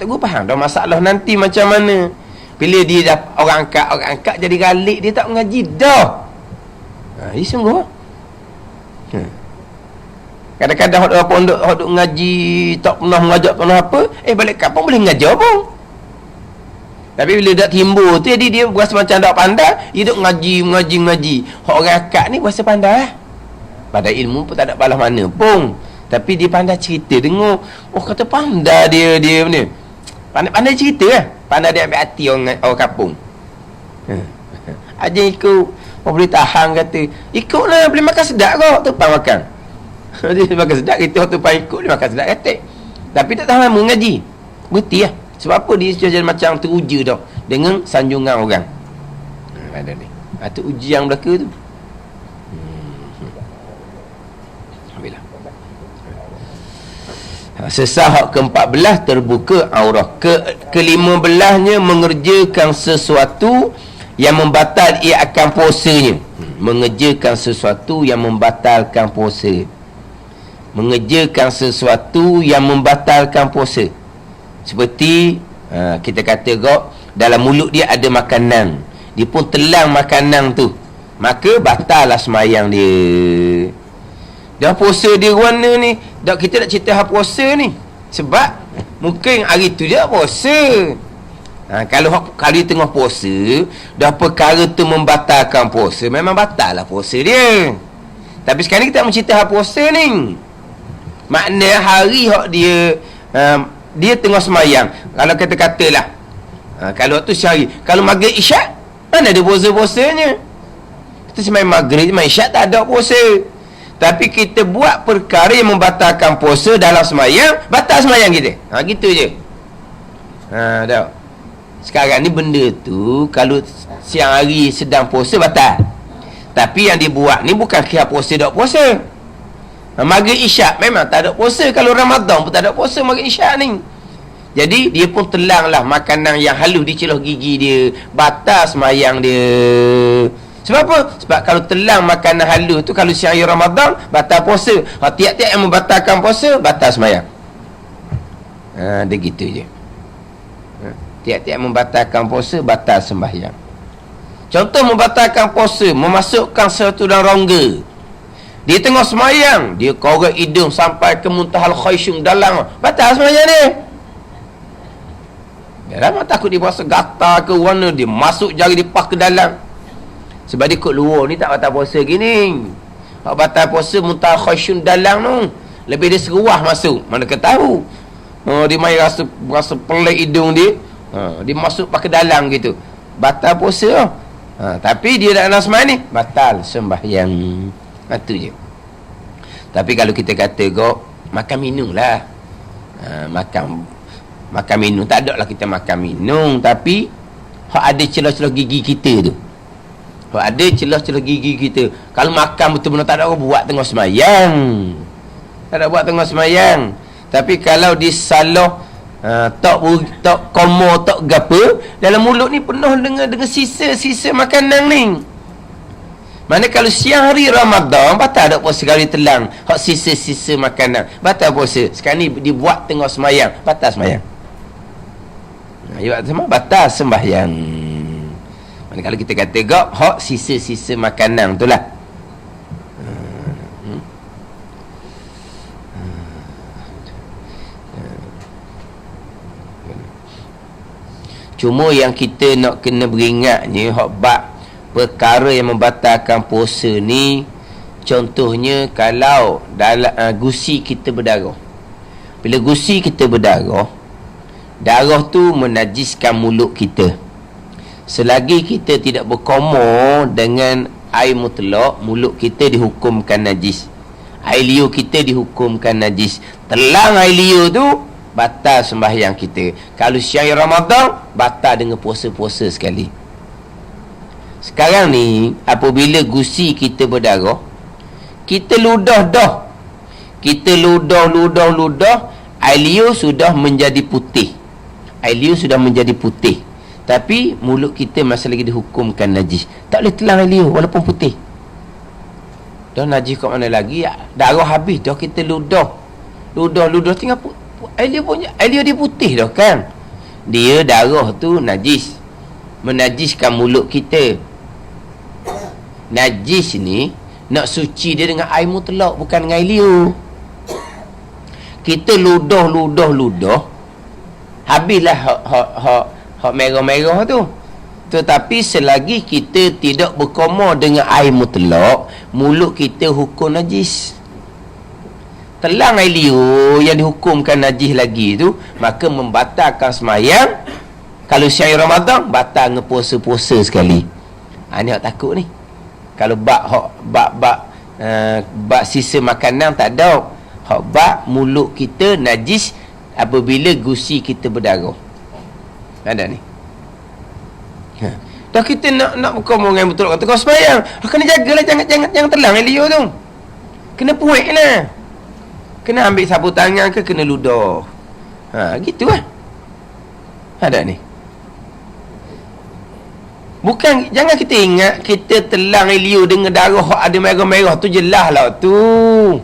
gue faham dah masalah nanti macam mana. Bila dia dah orang angkat jadi galik, dia tak mengaji dah. Ini sungguh. Kadang-kadang hak pondok hak duk ngaji tak pernah mengajar pernah apa, balik kampung boleh mengajar pun. Tapi bila dah timbul tu, jadi dia berasa macam tak pandai, dia duk ngaji. Hak orang akak ni berasa pandai lah. Pada ilmu pun tak ada balas mana pun. Tapi dia pandai cerita. Dengar, kata pandai dia ni. Pandai cerita lah. Pandai dia ambil hati orang kampung. Aja ikut. Boleh tahan kata. Ikutlah, boleh makan sedap kau. Tumpang makan. Dia makan sedap, kita tumpang ikut, dia makan sedap kata. Tapi tak tahan lama ngaji. Berhenti lah. Sebab apa dia jadi macam teruja dah dengan sanjungan orang. Ada ni. Itu uji yang belaka tu. Alhamdulillah. Sesah hak ke-14 terbuka aurah. Ke-15-nya mengerjakan sesuatu yang membatal ia akan puasanya. Mengerjakan sesuatu yang membatalkan puasa. Mengerjakan sesuatu yang membatalkan puasa. Seperti kita kata dalam mulut dia ada makanan, dia pun telan makanan tu, maka batal lah semayang dia. Dah puasa dia warna ni, dah kita nak cerita hal puasa ni. Sebab mungkin hari tu dia puasa. Kalau dia tengah puasa, dah perkara tu membatalkan puasa, memang batal lah puasa dia. Tapi sekarang ni kita nak mencerita hal puasa ni. Makna hari hak dia dia tengah semayang. Kalau kata-katalah kalau tu sehari, kalau maghrib isyak, mana ada puasa-puasanya? Kita semayang maghrib, semayang isyak tak ada puasa. Tapi kita buat perkara yang membatalkan puasa dalam semayang, batal semayang kita. Gitu je. Tahu. Sekarang ni benda tu, kalau siang hari sedang puasa, batal. Tapi yang dibuat ni bukan kira puasa tak puasa. Maghrib isyak memang tak ada puasa. Kalau Ramadan pun tak ada puasa maghrib isyak ni. Jadi dia pun telang lah makanan yang halus di celah gigi dia, batal semayang dia. Sebab apa? Sebab kalau telang makanan halus tu, kalau siang hari Ramadan, batal puasa. Tiap-tiap yang membatalkan puasa, batal semayang. Dia gitu je. Tiap-tiap membatalkan puasa, batal sembahyang. Contoh membatalkan puasa, memasukkan sesuatu dalam rongga. Dia tengah semayang, dia korek hidung sampai ke muntahal khaysyum dalam, batal semayang dia. Dalam takut dia puasa gatal ke warna, dia masuk jari dia pas ke dalam. Sebab dia kot luar ni tak batal puasa gini. Hak batal puasa muntahal khaysyum dalam tu, lebih dia seruah masuk, mana ke tahu. Dia main rasa pelik hidung dia. Dia masuk pakai dalam gitu, batal puasa. Tapi dia dalam semayang ni, batal sembahyang. Itu je. Tapi kalau kita kata makan minum lah, makan minum, tak ada lah kita makan minum, tapi hak ada celah-celah gigi kita tu, hak ada celah-celah gigi kita. Kalau makan betul-betul tak ada orang buat tengah semayang, tak ada buat tengah semayang. Tapi kalau disalah tak komo tak gapa, dalam mulut ni penuh dengan sisa-sisa makanan ni. Mana kalau siang hari Ramadan, batal tak puasa sekali telang hak sisa-sisa makanan, batal puasa. Sekarang ni dibuat tengah semayang, batal semayang. Batal sembahyang. Mana kalau kita kata hak sisa-sisa makanan tu lah. Cuma yang kita nak kena beringatnya, hak bab perkara yang membatalkan puasa ni, contohnya kalau dalam gusi kita berdarah. Bila gusi kita berdarah, darah tu menajiskan mulut kita. Selagi kita tidak berkomor dengan air mutlak, mulut kita dihukumkan najis, air liur kita dihukumkan najis. Telang air liur tu, batal sembahyang kita. Kalau siang Ramadan, batal dengan puasa-puasa sekali. Sekarang ni, apabila gusi kita berdarah, kita ludah dah. Kita ludah, air liur sudah menjadi putih. Air liur sudah menjadi putih. Tapi mulut kita masih lagi dihukumkan najis. Tak boleh telan air liur walaupun putih. Dah najis kat mana lagi? Darah habis dah, kita ludah, tinggal air liur dia putih dah kan. Dia darah tu najis, menajiskan mulut kita. Najis ni nak suci dia dengan air mutlak, bukan dengan air liur. Kita ludah, habislah hak merah-merah tu. Tetapi selagi kita tidak berkomor dengan air mutlak, mulut kita hukum najis. Telang air liur yang dihukumkan najis lagi tu, maka membatalkan semayang. Kalau siang Ramadan, batal dengan puasa-puasa sekali. Ni hak takut ni. Kalau bak sisa makanan tak ada, hak bak mulut kita najis apabila gusi kita berdarah. Ada ni. Dah kita nak berkomor dengan betul kata kau semayang, kena jagalah, jangan telang air liur tu. Kena puik lah. Kena ambil sapu tangan ke, kena ludah. Gitu lah. Ada ni. Bukan, jangan kita ingat kita telang air liur dengan darah ada merah-merah tu, jelas lah tu.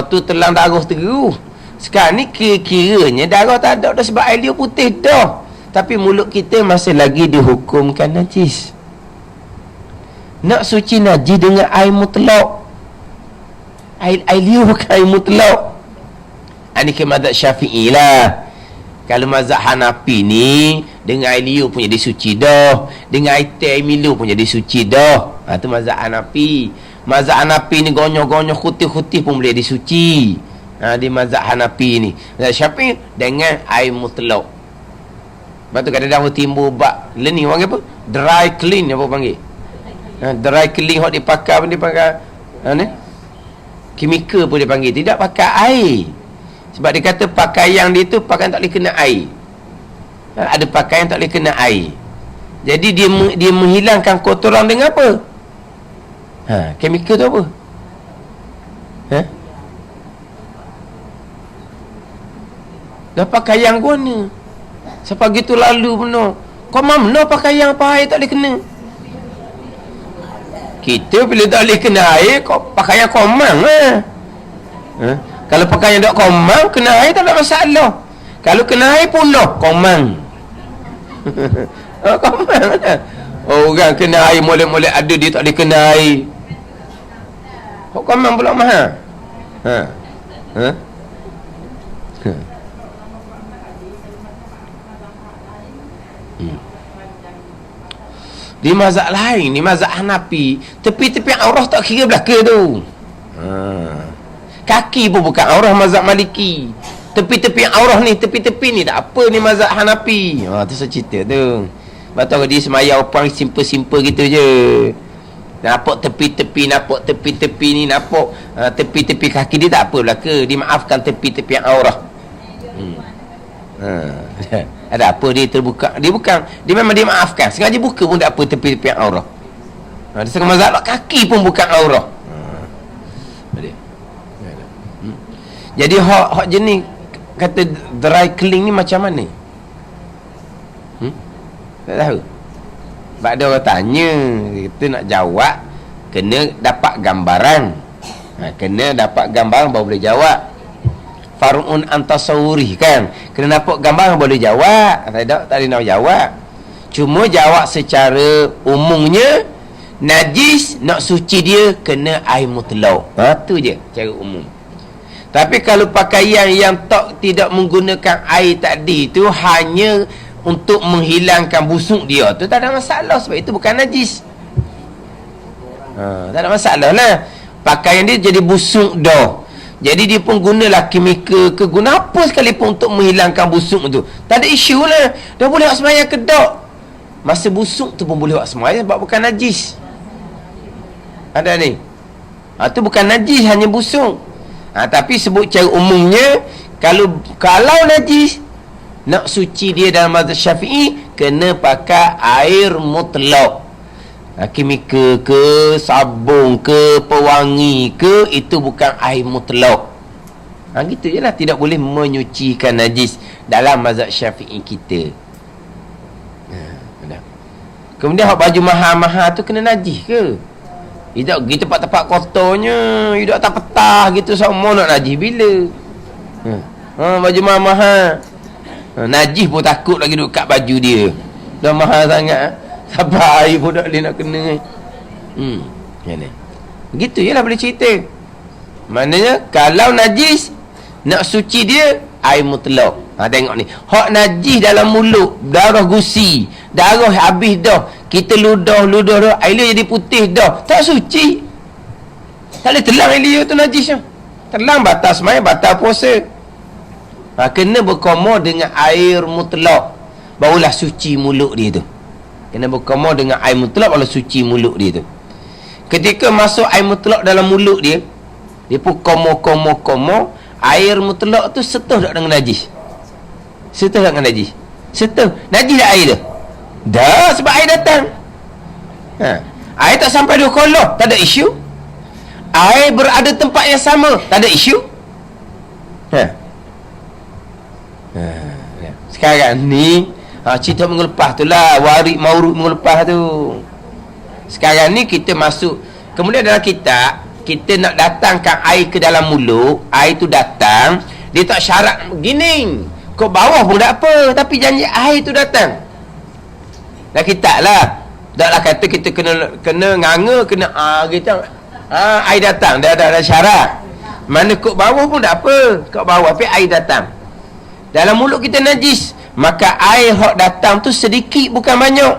Tu telang darah terus. Sekarang ni kiranya darah tak ada dah, sebab air liur putih dah. Tapi mulut kita masih lagi dihukumkan najis. Nak suci najis dengan air mutlak. Air liur bukan air mutlak. Ini ke mazhab Syafi'i lah. Kalau mazhab Hanafi ni, dengan air liur pun jadi suci dah, dengan air teh, air Milo pun jadi suci dah. Itu mazhab Hanafi. Mazhab Hanafi ni gonyoh-gonyoh, khutih-khutih pun boleh disuci. Di mazhab Hanafi ni. Mazhab Syafi'i dengan air mutlak. Lepas tu kadang-kadang timbul bak ni orang apa? Dry clean apa panggil? Dry clean hok dipakai ni kimikal pun dia panggil, tidak pakai air. Sebab dia kata pakaian dia tu pakaian tak boleh kena air. Ada pakaian tak boleh kena air. Jadi dia menghilangkan kotoran dengan apa? Kimikal tu apa? Dah pakaian guna. Sepagi tu lalu penuh. Kau mana pakaian apa air tak boleh kena? Kita bila tak boleh kena air, pakaian komang lah. Kalau pakaian tak komang, kena air tak ada masalah. Kalau kena air pula, komang. Komang lah. Orang kena air, molek-molek ada, dia tak boleh kena air. Kok komang pula mahal? Di mazhab lain, di mazhab Hanafi, tepi-tepi aurah tak kira belaka tu. Kaki pun bukan aurah mazhab Maliki. Tepi-tepi aurah ni, tepi-tepi ni tak apa ni mazhab Hanafi. Tu saya cerita tu. Betul dia semayang opang simple-simple gitu je. Nampak tepi-tepi, nampak tepi-tepi ni, nampak tepi-tepi kaki dia tak apa belaka. Dimaafkan tepi-tepi aurah. Ada apa dia terbuka? Dia memang dia maafkan. Sengaja buka pun tak apa tepi-tepi aurah. Dia setengah mazhab kaki pun bukan aurah. Jadi hak jenis kata dry clean ni macam mana? Tak tahu. Sebab ada orang tanya, kita nak jawab kena dapat gambaran. Kena dapat gambaran baru boleh jawab. Far'un antasawuri kan, kena nampak gambar boleh jawab. Tak boleh nak jawab. Cuma jawab secara umumnya, najis nak suci dia kena air mutlak. Tu je cara umum. Tapi kalau pakaian yang tidak menggunakan air tadi tu hanya untuk menghilangkan busuk dia, tu tak ada masalah, sebab itu bukan najis. Tak ada masalah lah. Pakaian dia jadi busuk dah, jadi dia pun gunalah kimikal ke guna apa sekalipun untuk menghilangkan busuk tu, tak ada isu lah. Dah boleh buat semayang ke tak? Masa busuk tu pun boleh buat semayang sebab bukan najis. Ada ni tu bukan najis, hanya busuk. Tapi sebut cara umumnya, kalau najis nak suci dia dalam mazhab Syafi'i kena pakai air mutlak. Kimikal ke, sabun ke, pewangi ke, itu bukan air mutlak. Gitu je lah. Tidak boleh menyucikan najis dalam mazhab Syafi'i kita. Kemudian baju mahal-mahal tu kena najis ke? Tidak pergi tempat-tempat kotornya, tidak tak petah gitu, semua nak najis bila? Baju mahal-mahal, najis pun takut lagi duduk kat baju dia. Dah mahal sangat, sampai air pun tak boleh nak kena. Begitu je lah boleh cerita. Maknanya kalau najis nak suci dia air mutlak. Tengok ni, hak najis dalam mulut, darah gusi, darah habis dah, kita ludah dah, air liur jadi putih dah, tak suci. Tak boleh telang air liur tu najis. Telang batal sembahyang, batal puasa. Kena berkomor dengan air mutlak, barulah suci mulut dia tu. Kena berkomor dengan air mutlak, barulah suci mulut dia tu. Ketika masuk air mutlak dalam mulut dia, dia pun komor, air mutlak tu setuh tak dengan najis? Setuh tak dengan najis? Setuh. Najis tak air tu? Dah, sebab air datang. Air tak sampai 2 kolor, tak ada isu. Air berada tempat yang sama, tak ada isu. Sekarang ni cerita minggu lepas tu lah, warid maurud minggu lepas tu. Sekarang ni kita masuk, kemudian dalam kitab kita nak datangkan air ke dalam mulut, air tu datang, dia tak syarat begini, kau bawah pun tak apa, tapi janji air tu datang. Dah kitab lah, Taklah kata kita kena nganga, kena kita air datang, dah ada syarat. Mana kok bawah pun tak apa, kok bawah tapi air datang. Dalam mulut kita najis, maka air hok datang tu sedikit bukan banyak.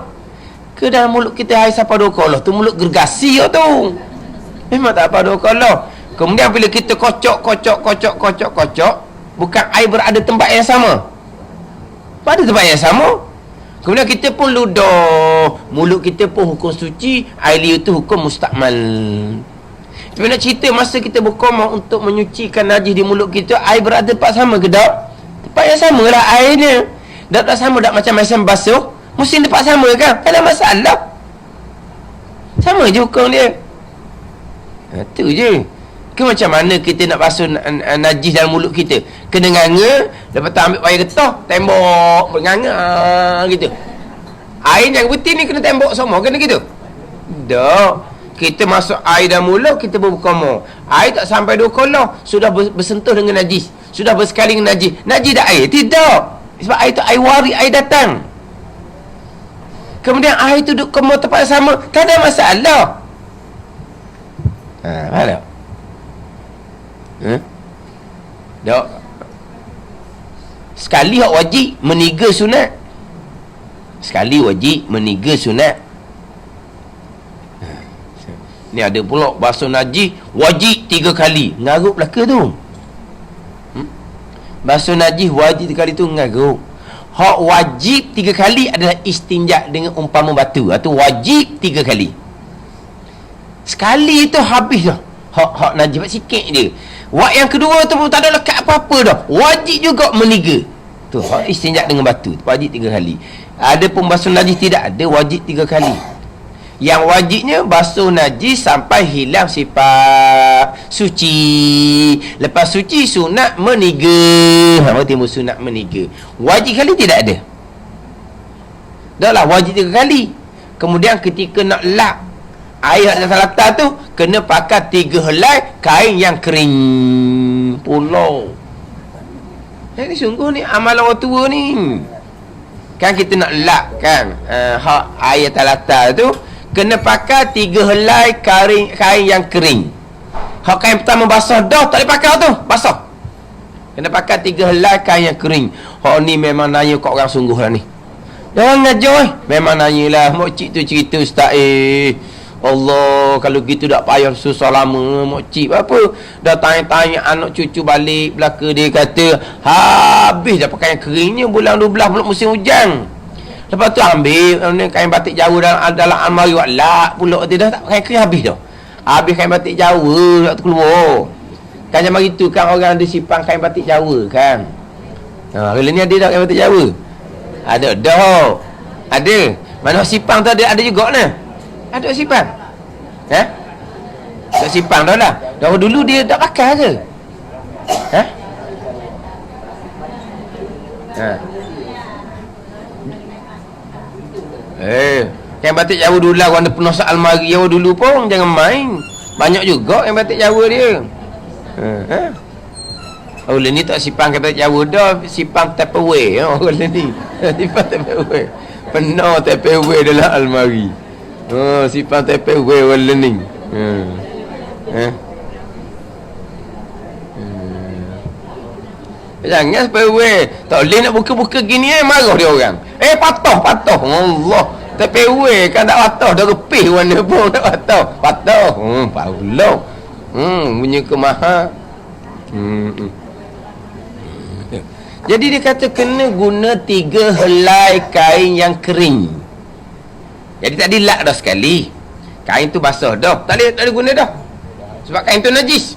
Ke dalam mulut kita air siapa dua kolah tu, mulut gergasi tu. Memang tak apa dua kolah. Kemudian bila kita kocok, bukan air berada tempat yang sama. Pada tempat yang sama. Kemudian kita pun ludah, mulut kita pun hukum suci, air liur tu hukum mustakmal. Tapi nak cerita masa kita berkomah untuk menyucikan najis di mulut kita, air berada tempat sama ke tak? Tempat yang sama lah airnya. Tak sama tak macam basuh, mesti tempat sama kan? Tak ada masalah. Sama je hukum dia. Itu je. Ke macam mana kita nak basuh najis dalam mulut kita? Kena nganga, lepas tu ambil wayar getah, tembok, bernganga gitu. Air yang putih ni kena tembok semua, kena gitu? Tak. Kita masuk air dalam mulut, kita berkomah. Air tak sampai 2 kolah, sudah bersentuh dengan najis. Sudah bersekali dengan najis. Najis dah air? Tidak. Sebab air tu air wari, air datang. Kemudian air tu duduk kemah tempat sama, tak ada masalah. Faham tak? Tak. Sekali hak wajib, meniga sunat. Sekali wajib, meniga sunat. Ni ada pula basuh najis wajib 3 kali. Ngarut belaka tu. Basuh najis wajib 3 kali tu ngarut. Hak wajib 3 kali adalah istinja dengan umpama batu. Itu wajib 3 kali. Sekali tu habis dah. Hak najis sikit je. Wak yang kedua tu pun tak ada lekat apa-apa dah. Wajib juga meniga. Tu hak istinja dengan batu. Wajib 3 kali. Ada pun basuh najis tidak ada, wajib 3 kali. Yang wajibnya basuh najis sampai hilang sifat suci. Lepas suci sunat meniga. Timbul sunat meniga. Wajib kali tidak ada. Dah lah wajib 3 kali. Kemudian ketika nak lap air atas latar tu, kena pakai 3 helai kain yang kering pulau. Ini sungguh ni amalan orang tua ni. Kan kita nak lap kan hak air atas latar tu, kena pakai 3 helai kain yang kering. Hak kain pertama basah dah, tak boleh pakai tu, basah. Kena pakai 3 helai kain yang kering. Hak ni memang nanya kat orang sungguh lah ni. Jangan ngajar memang nanyalah. Mokcik tu cerita ustaz Allah, kalau gitu tak payah susah lama mokcik apa. Dah tanya-tanya anak cucu balik belaka, dia kata habis dah pakai yang keringnya bulan 12 belum musim hujan. Lepas tu ambil kain batik Jawa dalam almari buat lap pula dia dah tak pakai kering, habis dah. Habis kain batik Jawa tak keluar. Kan macam itu kan orang ada simpan kain batik Jawa kan. Bila ni ada tak kain batik Jawa? Ada dah. Ada. Mana simpan tu ada juga ni. Ada simpan. Tak simpan dah lah. Dah dulu dia tak pakai ke? Kain batik Jawa dulu lah, warna penuh almari Jawa dulu pun jangan main. Banyak juga kain batik Jawa dia. Oh, ni tak simpan kain batik Jawa dah, simpan Tupperware. Ni simpan Tupperware. Penuh Tupperware dalam almari. Simpan Tupperware warna ni. Jangan Tupperware. Tak boleh nak buka-buka gini marah dia orang. Patah. Allah. Tupperware kan tak patah, dah repih warna pun tak patah. Paulo. Punya kemahal. Jadi dia kata kena guna 3 helai kain yang kering. Jadi tak dilak dah sekali. Kain tu basah dah. Tak boleh guna dah. Sebab kain tu najis.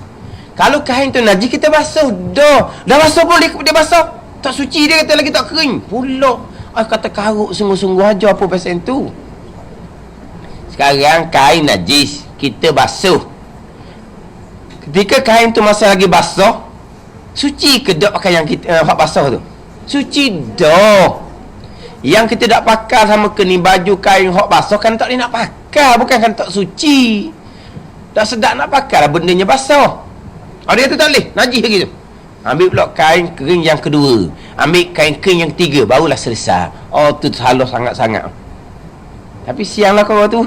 Kalau kain tu najis, kita basuh dah. Dah basuh pun dia basah. Tak suci, dia kata lagi tak kering. Pulak. Kata karuk sungguh-sungguh aja apa pasal tu. Sekarang kain najis, kita basuh. Ketika kain tu masih lagi basah, suci ke tak pakai yang kita hak basah tu? Suci dah. Yang kita tak pakai sama ke ni baju kain hak basah kan tak boleh nak pakai, bukan kan tak suci. Tak sedap nak pakai lah bendanya basah. Dia tu tak boleh, najis lagi tu. Ambil pula kain kering yang kedua, ambil kain kering yang ketiga, barulah selesai. Tu salah sangat-sangat. Tapi sianglah kau orang tua.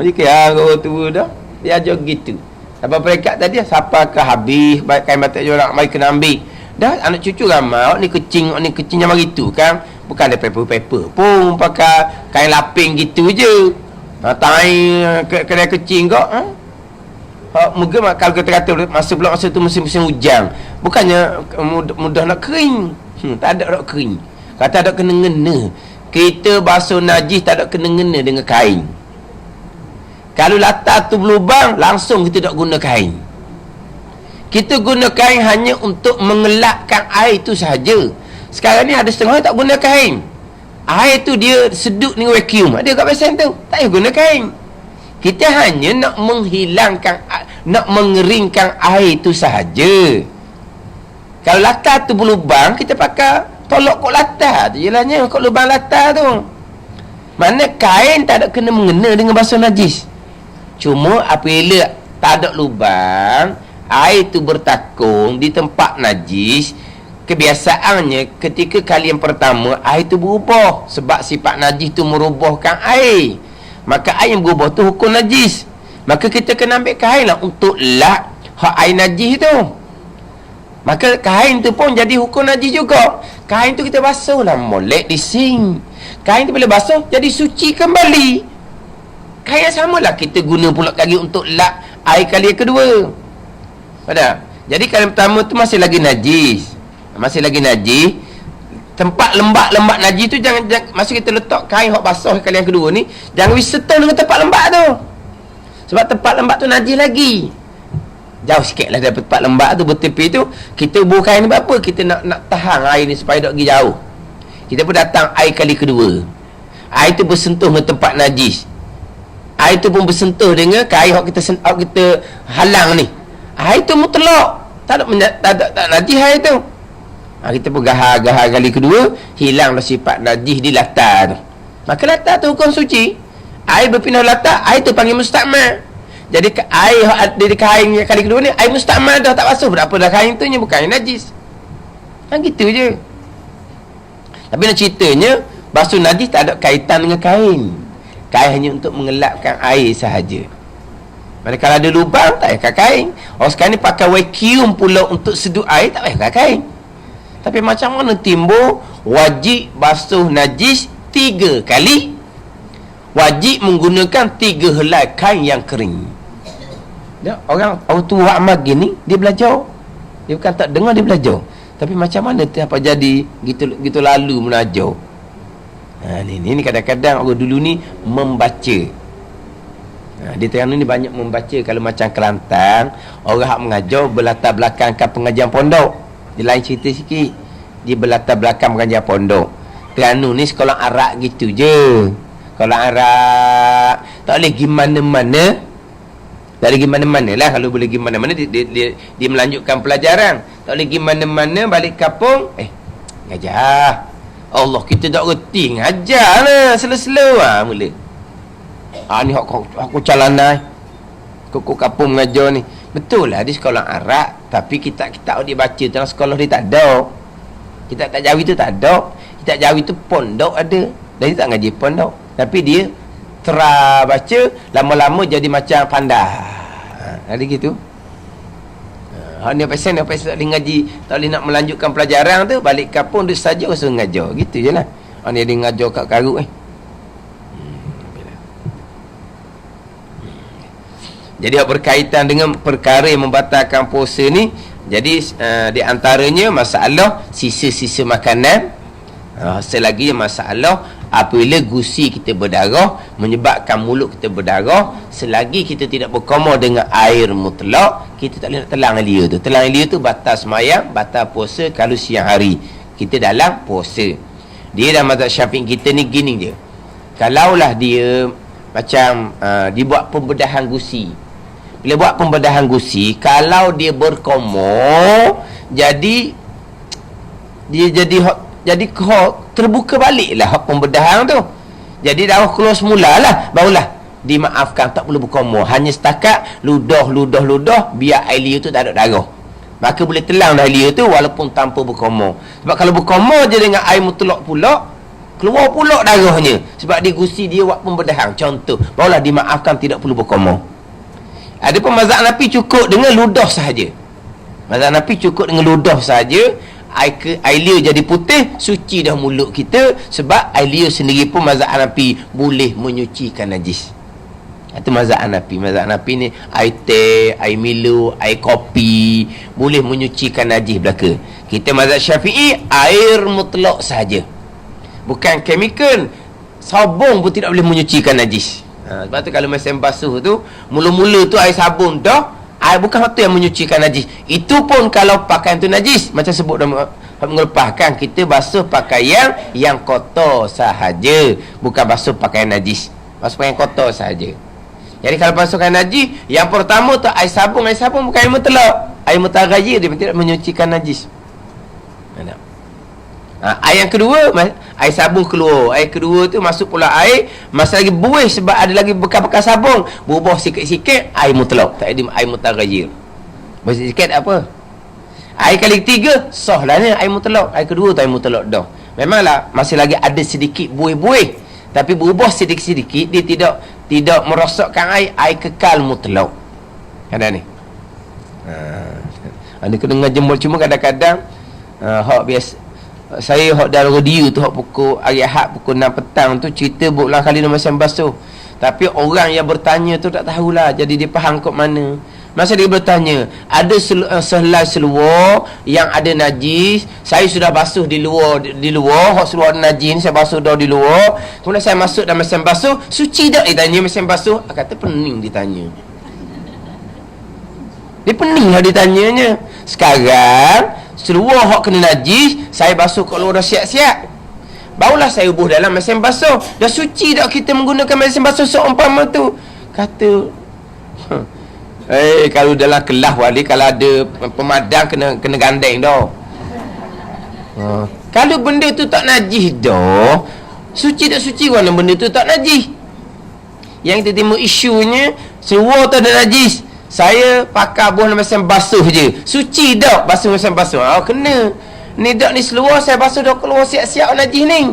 Jika kau orang tua dah, dia ajar gitu. Sampai perekat tadi, siapa ke habis, kain batik orang, mari kena ambil. Dah, anak cucu ramai, ni kecing macam gitu kan. Bukan ada paper pun, pakai kain laping gitu je. Kena kecing kau, mungkin kalau kita kata masa tu musim hujan, bukannya mudah nak kering. Tak ada nak kering. Kata ada kena-ngena. Kita basuh najis tak ada kena-ngena dengan kain. Kalau latar tu berlubang, langsung kita tak guna kain. Kita guna kain hanya untuk mengelakkan air tu sahaja. Sekarang ni ada setengah tak guna kain. Air tu dia sedut dengan vacuum. Ada kat pesen tu. Tak payah guna kain. Kita hanya nak menghilangkan, nak mengeringkan air tu sahaja. Kalau latar tu berlubang, kita pakai tolok kot latar tu jelanya, kot lubang latar tu. Mana kain tak ada kena mengena dengan basuh najis. Cuma apabila tak ada lubang, air tu bertakung di tempat najis, kebiasaannya ketika kali yang pertama air tu berubah, sebab sifat najis tu merubahkan air. Maka air yang berubah tu hukum najis. Maka kita kena ambil kain lah untuk lap hak air najis tu. Maka kain tu pun jadi hukum najis juga. Kain tu kita basuh lah, molek di sink. Kain tu bila basuh jadi suci kembali. Kain yang sama lah kita guna pula kali untuk lap air kali yang kedua. Pada? Jadi kali pertama tu masih lagi najis. Masih lagi najis. Tempat lembab najis tu jangan masa kita letak kain hak basuh kali yang kedua ni, jangan serta dengan tempat lembab tu. Sebab tempat lembab tu najis lagi. Jauh sikit lah daripada tempat lembab tu, bertepi tu. Kita bubuh kain ni apa? Kita nak tahan air ni supaya tak pergi jauh. Kita pun datang air kali kedua. Air tu bersentuh dengan tempat najis. Air tu pun bersentuh dengan kain yang kita halang ni. Air tu mutlak. Tak najis air tu. Kita pun gahar kali kedua, hilanglah sifat najis di latar tu. Maka latar tu hukum suci. Air berpindah latar, air tu panggil mustakmal. Jadi air dari kain kali kedua ni, air mustakmal dah, tak basuh. Berapa dah kain tu, bukan air najis. Gitu je. Tapi nak ceritanya, basuh najis tak ada kaitan dengan kain. Kain hanya untuk mengelapkan air sahaja. Mana kalau ada lubang, tak payah kain. Orang sekarang ni pakai vacuum pula untuk sedut air, tak payah kain. Tapi macam mana timbul wajib basuh najis 3 kali? Wajib menggunakan 3 helai kain yang kering. Orang tua amat gini, dia belajar. Dia bukan tak dengar, dia belajar. Tapi macam mana apa jadi gitu lalu menajar. Ni kadang-kadang orang dulu ni membaca. Di Terengganu ni banyak membaca. Kalau macam Kelantan, orang hak mengajar berlatar belakangkan pengajian pondok. Dia lain cerita sikit. Dia berlatar belakang pengajian pondok. Terengganu ni sekolah Arab gitu je. Sekolah Arab tak boleh pergi mana-mana. Tak boleh pergi mana-mana lah. Kalau boleh pergi mana-mana, dia melanjutkan pelajaran. Tak boleh pergi mana-mana, balik kampung, ngajar. Allah, kita tak reti, ngajar lah. Slow-slow lah mula. Ni aku calanai. Kau kampung mengajar ni. Betul lah, dia sekolah Arab. Tapi kitab-kitab dia baca dalam sekolah dia tak ada. Kitab tak Jawi tu tak ada. Kitab Jawi tu pondok ada. Dan dia tak ngaji pondok. Tapi dia baca, lama-lama jadi macam pandai. Ada gitu. Ni pesen tak boleh ngaji, tak boleh nak melanjutkan pelajaran tu, balik kampung dia saja suruh ngajar. Gitu je lah. Ni dia ngajar kat karut Jadi berkaitan dengan perkara yang membatalkan puasa ni, jadi di antaranya masalah sisa-sisa makanan. Selagi masalah apabila gusi kita berdarah, menyebabkan mulut kita berdarah, selagi kita tidak berkomor dengan air mutlak, kita tak boleh nak telang alia tu. Telang alia tu batal sembahyang, batal puasa kalau siang hari kita dalam puasa. Dia dalam mazhab Syafi'i kita ni gini je. Kalaulah dia macam dibuat pembedahan gusi. Bila buat pembedahan gusi, kalau dia berkomor, jadi dia jadi terbuka balik lah hak pembedahan tu. Jadi darah keluar semula lah, barulah dimaafkan, tak perlu berkomor. Hanya setakat ludah biar air liur tu tak ada darah. Maka boleh telang dah liur tu walaupun tanpa berkomor. Sebab kalau berkomor je dengan air mutlak pula, keluar pula darahnya sebab dia gusi dia buat pembedahan, contoh, barulah dimaafkan, tidak perlu berkomor. Ada pun mazhab Hanafi cukup dengan ludah sahaja. Mazhab Hanafi cukup dengan ludah sahaja, air liur jadi putih, suci dah mulut kita, sebab air liur sendiri pun mazhab Hanafi boleh menyucikan najis. Itu mazhab Hanafi. Mazhab Hanafi ni air teh, air Milo, air kopi boleh menyucikan najis belaka. Kita mazhab Syafi'i air mutlak sahaja, bukan chemical. Sabun pun tidak boleh menyucikan najis. Sebab tu kalau mesin basuh tu, mula-mula tu air sabun dah, air bukan waktu yang menyucikan najis. Itu pun kalau pakaian tu najis, macam sebut dah mengelepaskan, kita basuh pakaian yang kotor sahaja, bukan basuh pakaian najis. Basuh pakaian kotor sahaja. Jadi kalau basuh pakaian najis, yang pertama tu air sabun bukan air mutlak. Air mutaghayyir dia tidak menyucikan najis. Air yang kedua, air sabun keluar. Air kedua tu masuk pula air, masa lagi buih sebab ada lagi bekas-bekas sabun, berubah sikit-sikit air mutlak, tak ada air mutaghayyir. Sikit apa? Air kali ketiga sah lah ni air mutlak. Air kedua tu air mutlak dah. Memanglah masih lagi ada sedikit buih-buih, tapi berubah sedikit-sedikit, dia tidak merosakkan air kekal mutlak. Ada ni. Ada kena jemput, cuma kadang-kadang hak biasa saya hak dalam radio tu, hak pukul hari Ahad pukul 6 petang tu, cerita berulang kali nama mesin basuh. Tapi orang yang bertanya tu tak tahulah, jadi dia faham kok mana. Masa dia bertanya, ada sehelai seluar yang ada najis, saya sudah basuh di luar, hak seluar najis ni saya basuh dah di luar, kemudian saya masuk dalam mesin basuh, suci tak? Dia tanya mesin basuh, kata pening ditanya. Dia pening lah ditanyanya. Sekarang seluar hak kena najis, saya basuh kat luar dah siap-siap, barulah saya bubuh dalam mesin basuh. Dah suci tak kita menggunakan mesin basuh seumpama tu? Kata kalau dalam kelas wali, kalau ada pemadam kena gandeng dah. Kalau benda tu tak najis dah, suci tak suci mana benda tu tak najis. Yang kita timbul isunya, seluar tu ada najis, saya pakai buah mesin basuh je, suci tak basuh mesin basuh? Kena ni dak ni seluar saya basuh dah keluar siap-siap najis ni.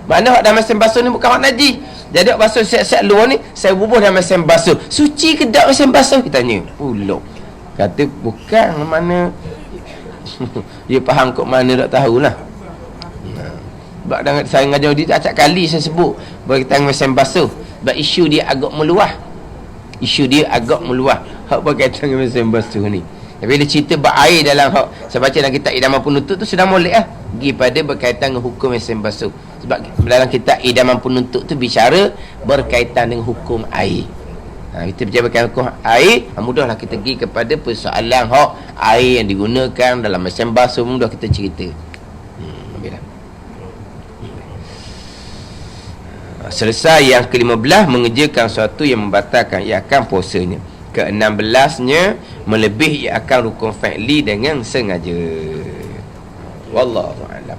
Mana hak dalam mesin basuh ni bukan hak najis. Jadi hak basuh siap-siap luar ni saya bubuh dalam mesin basuh, suci ke tak mesin basuh? Kita tanya. Pulak. Kata bukan, mana dia faham kok mana tak tahulah. Sebab saya ngajar dia acak kali saya sebut berkaitan mesin basuh, sebab isu dia agak meluah. Hak berkaitan dengan mesin basuh ni. Tapi dia cerita berair dalam hak saya baca dalam kitab Idaman Penuntut tu sudah molek lah pergi pada berkaitan dengan hukum mesin basuh. Sebab dalam kitab Idaman Penuntut tu bicara berkaitan dengan hukum air. Kita bicara berkaitan hukum air, mudahlah kita pergi kepada persoalan hak air yang digunakan dalam mesin basuh, mudah kita cerita. Selesai yang ke-15, mengerjakan sesuatu yang membatalkan iakan puasanya. Ke-16-nya, melebih iakan rukun fi'li dengan sengaja. Wallahu a'lam.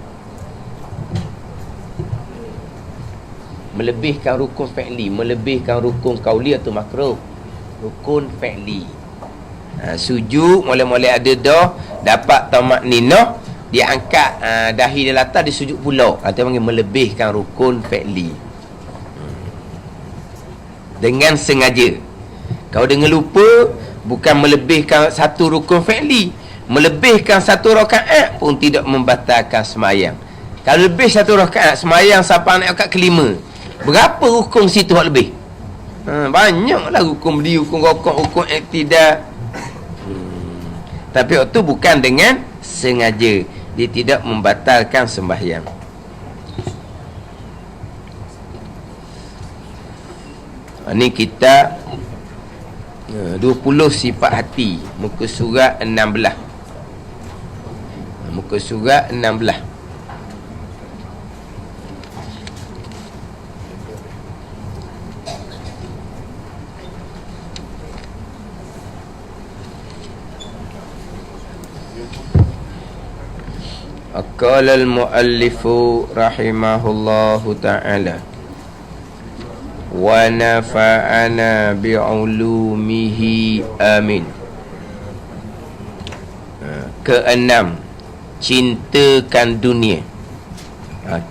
Melebihkan rukun fi'li, melebihkan rukun qauli atau makruh. Rukun fi'li. Sujud mula-mula ada dah, dapat tamakninah, dia angkat dahi dia latar, dia sujud pula. Atau panggil melebihkan rukun fi'li dengan sengaja. Kalau dengan lupa, bukan melebihkan satu rukun fi'li, melebihkan satu rakaat pun tidak membatalkan semayang. Kalau lebih satu rakaat semayang sampai rakaat kelima, berapa rukun situ hak lebih? Banyaklah rukun berdiri, rukun rokok, rukun iktidal. Tapi waktu bukan dengan sengaja, dia tidak membatalkan sembahyang. Ini kita 20 sifat hati, muka surat 16. Muka surat 16. Qala al-muallifu rahimahullahu ta'ala wa nafa'ana bi'ulumihi amin. Keenam, cintakan dunia.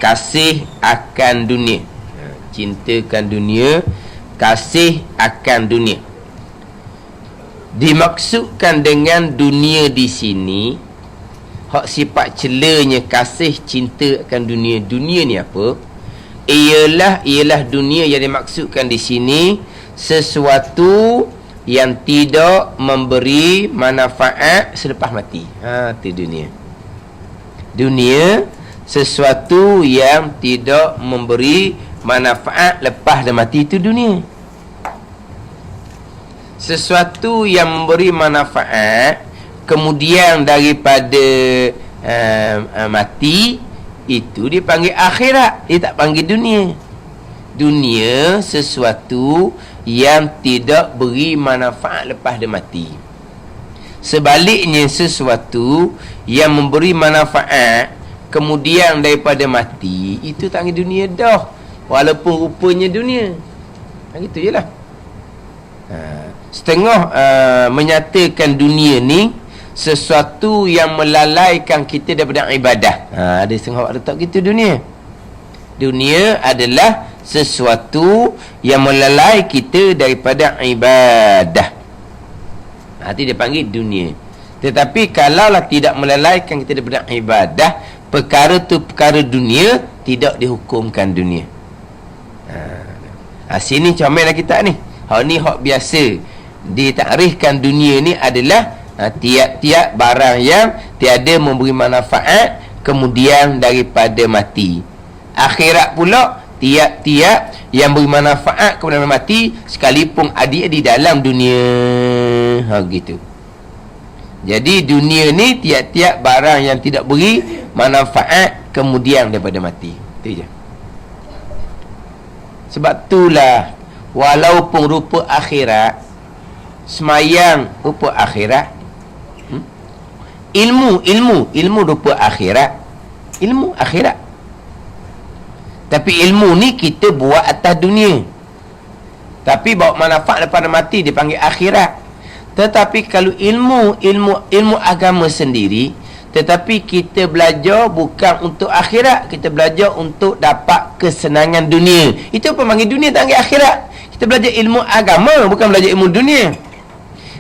Kasih akan dunia. Cintakan dunia, kasih akan dunia. Dimaksudkan dengan dunia di sini, hak sifat celanya kasih cinta akan dunia. Dunia ni apa? Ialah dunia yang dimaksudkan di sini sesuatu yang tidak memberi manfaat selepas mati. Itu dunia. Dunia sesuatu yang tidak memberi manfaat lepas dah mati, itu dunia. Sesuatu yang memberi manfaat kemudian daripada mati, itu dipanggil akhirat, dia tak panggil dunia. Dunia sesuatu yang tidak beri manfaat lepas dia mati. Sebaliknya, sesuatu yang memberi manfaat kemudian daripada mati, itu tak panggil dunia dah, walaupun rupanya dunia. Gitu je lah. Setengah menyatakan dunia ni sesuatu yang melalaikan kita daripada ibadah. Ada setengah orang tak gitu dunia. Dunia adalah sesuatu yang melalai kita daripada ibadah. Itu dia panggil dunia. Tetapi kalaulah tidak melalaikan kita daripada ibadah, perkara tu perkara dunia, tidak dihukumkan dunia. Sini comellah kita ni. Hak ni hak biasa. Ditakrifkan dunia ni adalah tiap-tiap barang yang tiada memberi manfaat kemudian daripada mati. Akhirat pula tiap-tiap yang beri manfaat kemudian mati, sekalipun ada di dalam dunia. Gitu. Jadi dunia ni tiap-tiap barang yang tidak beri manfaat kemudian daripada mati. Itu je. Sebab itulah walaupun rupa akhirat, semayang rupa akhirat, ilmu rupa akhirat, ilmu akhirat. Tapi ilmu ni kita buat atas dunia, tapi bawa manfaat lepas mati dipanggil akhirat. Tetapi kalau ilmu agama sendiri, tetapi kita belajar bukan untuk akhirat, kita belajar untuk dapat kesenangan dunia. Itu apa panggil dunia, tak panggil akhirat. Kita belajar ilmu agama, bukan belajar ilmu dunia.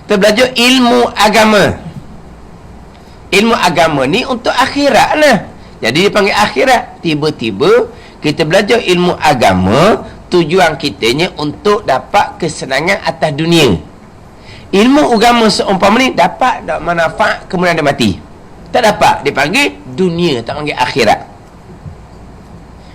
Kita belajar ilmu agama. Ilmu agama ni untuk akhirat lah. Jadi dia panggil akhirat. Tiba-tiba kita belajar ilmu agama, tujuan kitanya untuk dapat kesenangan atas dunia. Ilmu agama seumpama ni dapat manfaat kemudian dia mati. Tak dapat, dia panggil dunia, tak panggil akhirat.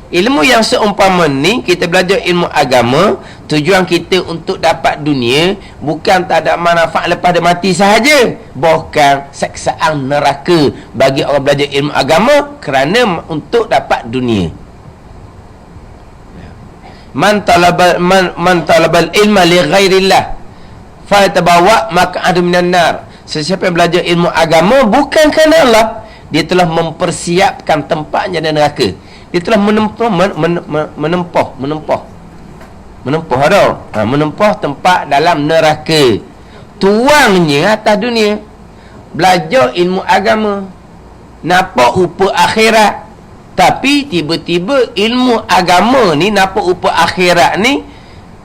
Ilmu yang seumpama ni, kita belajar ilmu agama, tujuan kita untuk dapat dunia, bukan tak ada manfaat lepas dia mati sahaja, bahkan saksaan neraka bagi orang belajar ilmu agama kerana untuk dapat dunia. Man talabal ilma li ghairillah fa tabawa maq'adu minan nar. Sesiapa yang belajar ilmu agama bukan kerana Allah, dia telah mempersiapkan tempatnya di neraka. Dia telah menempuh tempat dalam neraka. Tuangnya atas dunia. Belajar ilmu agama, nampak rupa akhirat. Tapi tiba-tiba ilmu agama ni nampak rupa akhirat ni,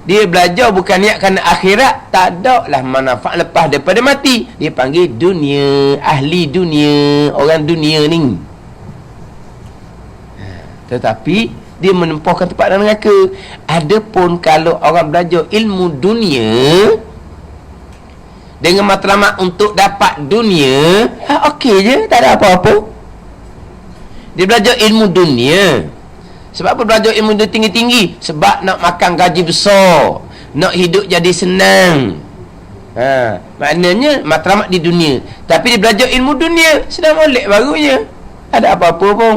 dia belajar bukan niat kerana akhirat, tak ada lah manfaat lepas daripada mati. Dia panggil dunia, ahli dunia, orang dunia ni. Tetapi dia menempuhkan tempat dalam neraka. Adapun kalau orang belajar ilmu dunia dengan matlamat untuk dapat dunia, okey je, tak ada apa-apa. Dia belajar ilmu dunia. Sebab apa belajar ilmu dunia tinggi-tinggi? Sebab nak makan gaji besar, nak hidup jadi senang. Maknanya matlamat di dunia. Tapi dia belajar ilmu dunia, sedang molek barunya, ada apa-apa pun.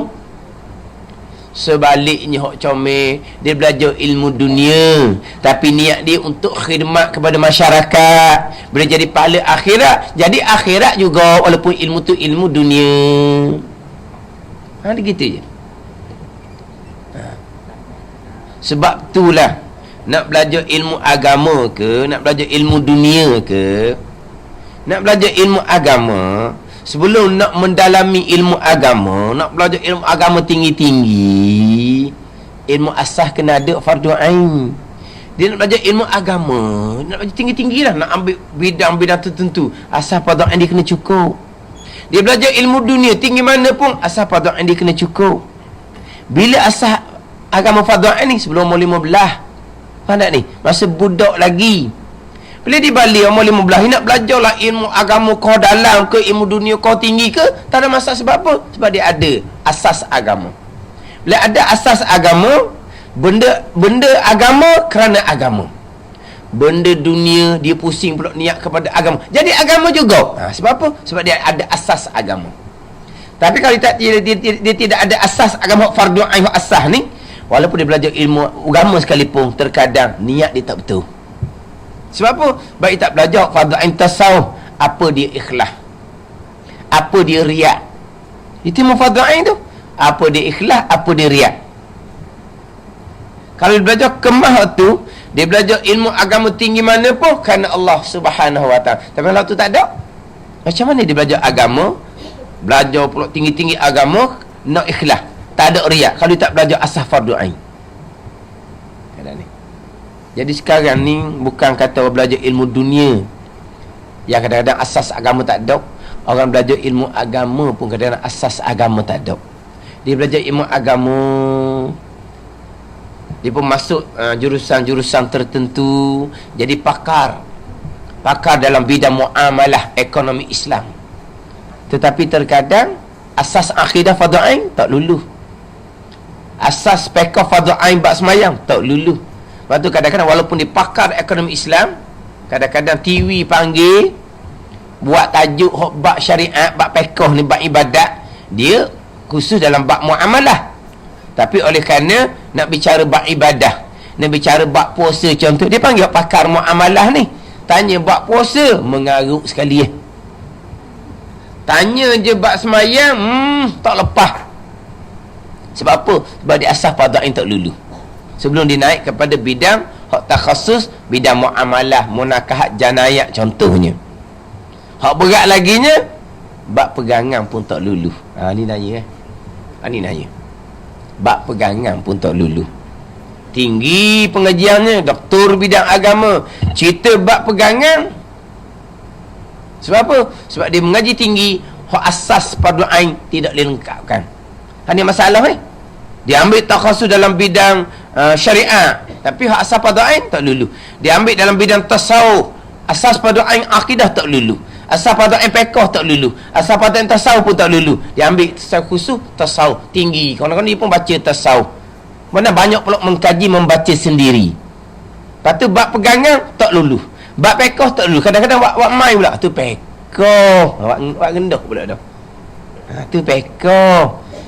Sebaliknya hok comel, dia belajar ilmu dunia tapi niat dia untuk khidmat kepada masyarakat, boleh jadi pahala akhirat. Jadi akhirat juga walaupun ilmu tu ilmu dunia. Dia gitu je. Sebab itulah nak belajar ilmu agama ke, nak belajar ilmu dunia ke, nak belajar ilmu agama, sebelum nak mendalami ilmu agama, nak belajar ilmu agama tinggi-tinggi, ilmu asas kena ada fardu ain. Dia nak belajar ilmu agama, nak belajar tinggi-tinggi lah, nak ambil bidang-bidang tertentu, asas fardu ain dia kena cukup. Dia belajar ilmu dunia tinggi mana pun, asas fardu ain dia kena cukup. Bila asas agama fardu ain ni sebelum umur 15, faham tak ni? Masa budak lagi. Bila dia balik umur 15, dia nak belajar lah ilmu agama kau dalam ke, ilmu dunia kau tinggi ke, tak ada masalah. Sebab apa? Sebab dia ada asas agama. Bila ada asas agama, benda agama kerana agama. Benda dunia dia pusing pula niat kepada agama, jadi agama juga. Sebab apa? Sebab dia ada asas agama. Tapi kalau dia tidak ada asas agama fardu ain asas ni, walaupun dia belajar ilmu agama sekalipun, terkadang niat dia tak betul. Sebab apa? Sebab dia tak belajar fardu ain tasawuf, apa dia ikhlas, apa dia riak. Itu ilmu fardu ain tu, apa dia ikhlas, apa dia riak. Kalau dia belajar kemah tu, dia belajar ilmu agama tinggi mana pun kerana Allah Subhanahu Wa Taala. Tapi kalau tu tak ada, macam mana dia belajar agama, belajar pula tinggi-tinggi agama, nak ikhlas, tak ada riak, kalau dia tak belajar asas fardu ain. Jadi sekarang ni bukan kata belajar ilmu dunia yang kadang-kadang asas agama tak ada. Orang belajar ilmu agama pun kadang-kadang asas agama tak ada. Dia belajar ilmu agama, dia pun masuk jurusan-jurusan tertentu, jadi pakar dalam bidang muamalah ekonomi Islam. Tetapi terkadang asas akidah fardu ain tak luluh, asas fiqh fardu ain bab sembahyang tak luluh. Lepas tu kadang-kadang walaupun dia pakar ekonomi Islam, kadang-kadang TV panggil buat tajuk bab syariat, bab fiqh ni, bab ibadat, dia khusus dalam bab muamalah. Tapi oleh kerana nak bicara bab ibadah, nak bicara bab puasa contoh, dia panggil pakar muamalah ni. Tanya bab puasa, mengarut sekali. Tanya je bab semayang, tak lepas. Sebab apa? Sebab dia asas fardu ain tak lulu. Sebelum dia naik kepada bidang hak takhasus, bidang muamalah, munakahat, janayat contohnya. Hak berat laginya, bab pegangan pun tak lulu. Ni nanya ni nanya. Bab pegangan pun tak lulu. Tinggi pengajiannya, doktor bidang agama, cerita bab pegangan. Sebab apa? Sebab dia mengaji tinggi, hak asas fardu ain tidak dilengkapkan. Ini masalah ni. Dia ambil takhasus dalam bidang syariat, tapi hak asas fardu ain tak lulu. Dia ambil dalam bidang tasawuf, asas fardu ain akidah tak lulu. Asas fardu ain fiqh tak lulu. Asas fardu ain tasawuf pun tak lulu. Dia ambil khusus tasawuf tinggi. Kawan-kawan dia pun baca tasawuf. Mana banyak pula mengkaji, membaca sendiri. Lepas tu bab pegangan tak lulu. Bab fiqh tak lulu. Kadang-kadang buat main pula. Tu fiqh. Buat rendah pula dah. Tu fiqh.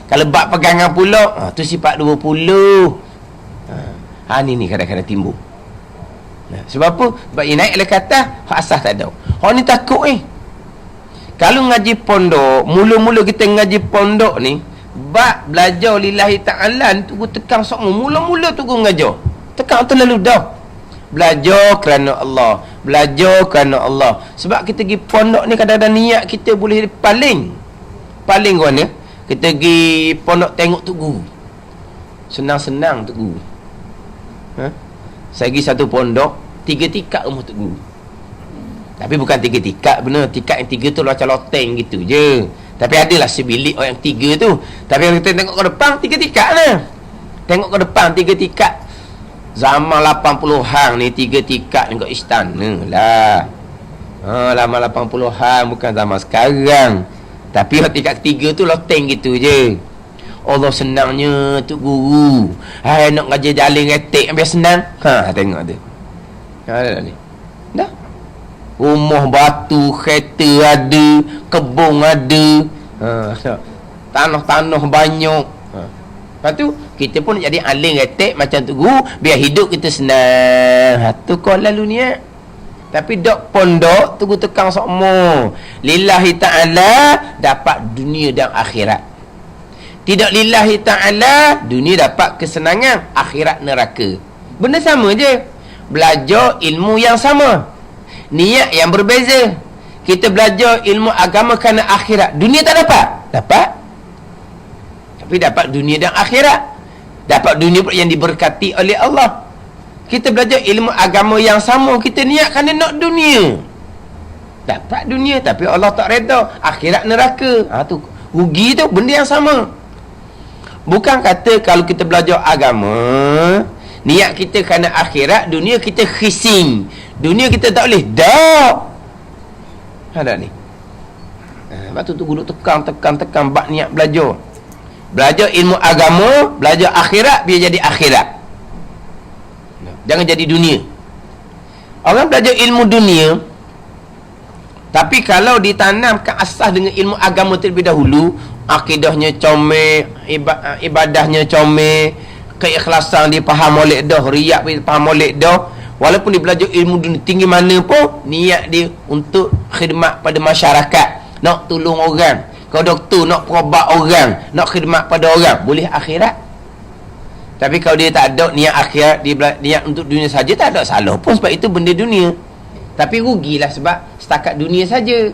Kalau bab pegangan pula, tu sifat 20. Ni kadang-kadang timbul. Sebab apa? Sebab ia naik oleh kata hak asas tak ada. Hak ni takut Kalau ngaji pondok, mula-mula kita ngaji pondok ni, bab belajar lillahi ta'ala ni tunggu tekan semua. Mula-mula tunggu ngajar. Tekan terlalu dah. Belajar kerana Allah. Belajar kerana Allah. Sebab kita pergi pondok ni kadang-kadang niat kita boleh paling mana? Kita pergi pondok tengok tu guru. Senang-senang tu guru. Saya pergi satu pondok, 3 tingkat rumah tu guru. Tapi bukan 3 tingkat benar. Tingkat yang 3 tu macam loteng gitu je. Tapi adalah sebilik orang yang 3 tu. Tapi kalau kita tengok ke depan, 3 tingkat lah. Tengok ke depan, 3 tingkat. Zaman 80-an ni 3 tingkat kat istana lah. Lama 80-an, bukan zaman sekarang. Tapi tingkat 3 tu loteng gitu je. Allah senangnya tu guru. Nak ngajar jalan retik biar senang. Tengok tu. Dah ni. Dah. Rumah batu, kereta ada, kebun ada. Tanah-tanah banyak. Lepas tu kita pun jadi alim retik macam tu guru, biar hidup kita senang. Tu kau lalu niat. Tapi dok pondok tunggu tekang sokmo. Lillahi ta'ala dapat dunia dan akhirat. Tidak lillahi ta'ala, dunia dapat kesenangan, akhirat neraka. Benda sama je. Belajar ilmu yang sama, niat yang berbeza. kita belajar ilmu agama kerana akhirat, dunia tak dapat? Dapat. Tapi dapat dunia dan akhirat. Dapat dunia yang diberkati oleh Allah. Kita belajar ilmu agama yang sama, kita niat kerana nak dunia. Dapat dunia, tapi Allah tak reda. Akhirat neraka. Tu rugi tu, benda yang sama. Bukan kata kalau kita belajar agama, niat kita kerana akhirat, dunia kita khising. Dunia kita tak boleh. Dah. Ada ni. Lepas tu guru tekan bab niat belajar. Belajar ilmu agama, belajar akhirat, biar jadi akhirat. Jangan jadi dunia. Orang belajar ilmu dunia, tapi kalau ditanamkan asas dengan ilmu agama terlebih dahulu, akidahnya comel, ibadahnya comel, keikhlasan dia faham molek dah, riak dia faham molek dah, walaupun dia belajar ilmu dunia tinggi mana pun, niat dia untuk khidmat pada masyarakat, nak tolong orang. Kalau doktor nak perobat orang, nak khidmat pada orang, boleh akhirat. Tapi kalau dia tak ada niat akhirat, dia niat untuk dunia saja, tak ada salah pun, sebab itu benda dunia. Tapi rugilah sebab setakat dunia saja,